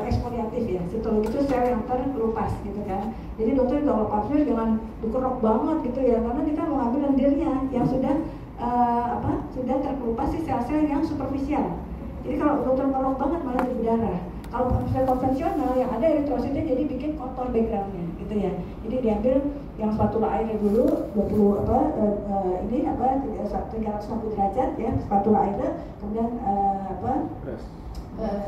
eksfoliatif ya. Sitologi itu sel yang terkelupas gitu kan. Jadi dokter kalau papsnya jangan dikerok banget gitu ya, karena kita mau ambil lendirnya yang sudah sudah terkelupas si sel-sel yang superficial. Jadi kalau dokter kerok banget malah jadi berdarah. Kalau sel konvensional yang ada eritrositnya jadi bikin kotor backgroundnya gitu ya. Jadi diambil yang spatula airnya dulu 360 derajat ya spatula airnya, kemudian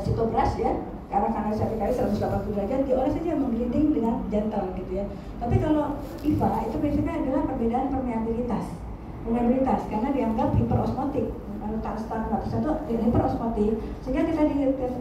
sitobras ya, karena sertikali 180 derajat dioles saja menggelinding dengan gentle gitu ya. Tapi kalau IVA itu prinsipnya adalah perbedaan permeabilitas karena dianggap hiperosmotik. Lapisan itu hiperosmotik, sehingga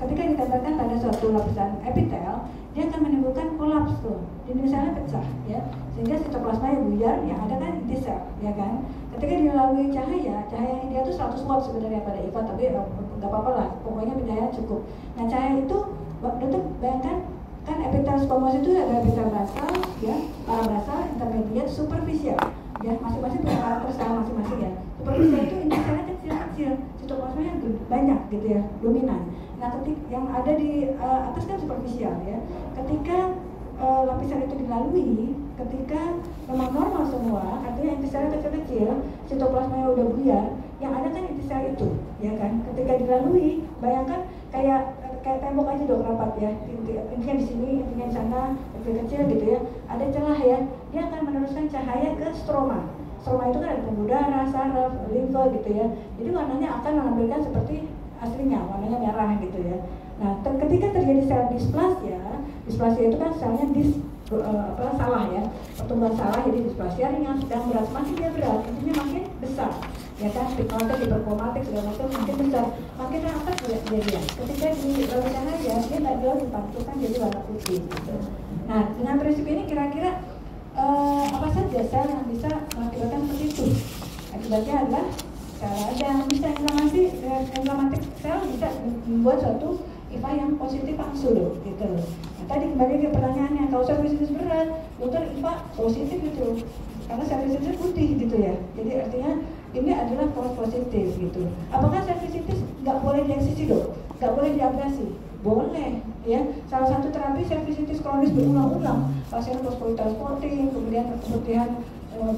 ketika ditempelkan pada suatu lapisan epitel, dia akan menimbulkan kolaps tuh, dinding selnya pecah ya, sehingga sitoplasma yang buyar, yang ada kan inti sel ya kan. Ketika dilalui cahaya dia tuh 100 watt sebenarnya pada IVA, tapi nggak apa-apa lah, pokoknya pencahayaan cukup. Nah cahaya itu, dokter bayangkan kan epitel squamous itu ada epitel basal ya, parabasal, intermediate, superficial ya, masing-masing punya karakter sel masing-masing ya. Superficial itu inti selnya kecil, sitoplasmanya banyak gitu ya, dominan. Nah ketika yang ada di atas kan superficial ya, ketika lapisan itu dilalui, ketika memang normal semua, artinya inti selnya kecil-kecil, sitoplasmanya udah buyar, yang ada kan inti sel itu ya kan. Ketika dilalui, bayangkan kayak tembok aja dong rapat ya, intinya di sini, intinya di sana, kecil-kecil gitu ya, ada celah ya, dia akan meneruskan cahaya ke stroma. Stroma itu kan ada pembuluh darah, saraf, limfa gitu ya. Jadi warnanya akan menampilkan seperti aslinya, warnanya merah gitu ya. Nah, ketika terjadi sel displasia itu kan selnya salah ya, pertumbuhan salah, jadi displasia ringan, sedang, berat, makin dia berat, intinya makin besar ya kan, kontes hiperkromatik segala macam makin besar, makin apa dia ketika dilakukan aja dia nggak jauh dipantulkan jadi warna putih gitu. Nah dengan prinsip ini kira-kira apa saja sel yang bisa mengakibatkan seperti itu? Akibatnya adalah sel radang, bisa inflamatik sel bisa membuat suatu IVA yang positif langsung gitu. Nah tadi kembali ke pertanyaannya, kalau servisitis berat, dokter IVA positif gitu, karena servisitis putih gitu ya. Jadi artinya ini adalah false positif gitu. Apakah servisitis nggak boleh diaksisi dok? Nggak boleh diablasi? Boleh ya. Salah satu terapi servisitis kronis berulang-ulang, pasien post-transporting, kemudian keputihan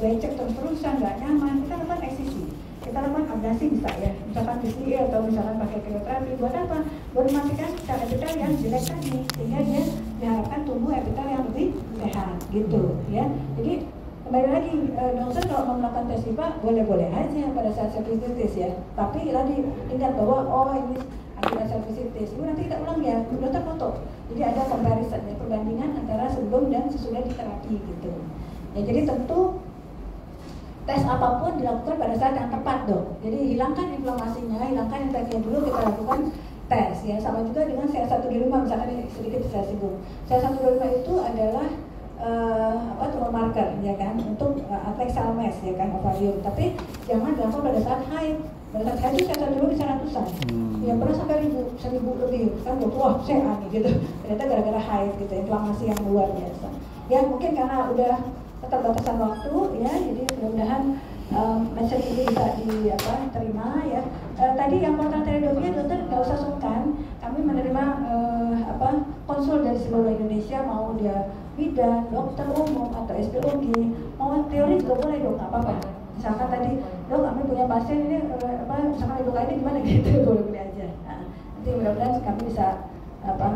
becek terus-terusan, nggak nyaman, kita lakukan eksisi. Kita lakukan ablasi bisa ya, misalkan PCI atau misalkan pakai krioterapi. Buat apa? Buat memastikan sel epitel yang jelek tadi, sehingga dia diharapkan tumbuh epitel yang lebih sehat gitu ya. Jadi kembali lagi, dokter kalau mau melakukan tes IVA boleh-boleh aja pada saat servisitis ya. Tapi tadi ingat bahwa ini akibat servisitis. Itu nanti kita ulang ya, dokter foto. Jadi ada comparison ya, perbandingan antara sebelum dan sesudah diterapi gitu. Ya jadi tentu tes apapun dilakukan pada saat yang tepat dok. Jadi hilangkan inflamasinya, hilangkan infeksinya dulu, kita lakukan tes ya. Sama juga dengan CA125, misalkan ini sedikit saya singgung. CA125 itu adalah tumor marker ya kan, untuk atlex salmes ya kan, ovarium. Tapi jangan dilakukan pada saat haid. Pada saat haid itu CA125 bisa ratusan. Ya pernah sampai 1000 lebih kan, wah CA nih gitu. Ternyata gara-gara haid gitu, inflamasi yang luar biasa. Ya mungkin karena udah keterbatasan waktu ya, jadi mudah-mudahan message ini bisa diterima ya. Tadi yang kontak teledoknya dokter nggak usah sungkan, kami menerima konsul dari seluruh Indonesia, mau dia bidan, dokter umum atau SPOG, mau teori juga boleh dong, nggak apa-apa. Misalkan tadi, dok kami punya pasien ini misalkan luka ini gimana gitu, boleh aja. Nah, nanti mudah-mudahan kami bisa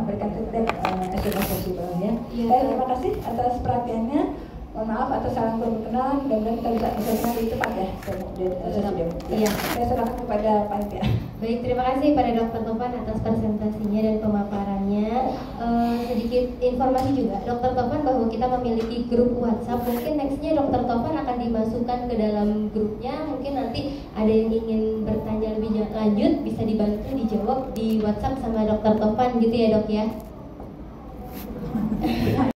berikan feedback as soon as possible ya. Baik, terima kasih atas perhatiannya. Mohon maaf atas salah kurang berkenan, mudah-mudahan kita bisa selesai lebih cepat ya. Iya. Saya serahkan kepada panitia. Baik, terima kasih pada Dr. Topan atas presentasinya dan pemaparannya. Sedikit informasi juga, Dr. Topan bahwa kita memiliki grup WhatsApp. Mungkin nextnya Dr. Topan akan dimasukkan ke dalam grupnya. Mungkin nanti ada yang ingin bertanya lebih lanjut, bisa dibantu dijawab di WhatsApp sama Dr. Topan gitu ya dok ya.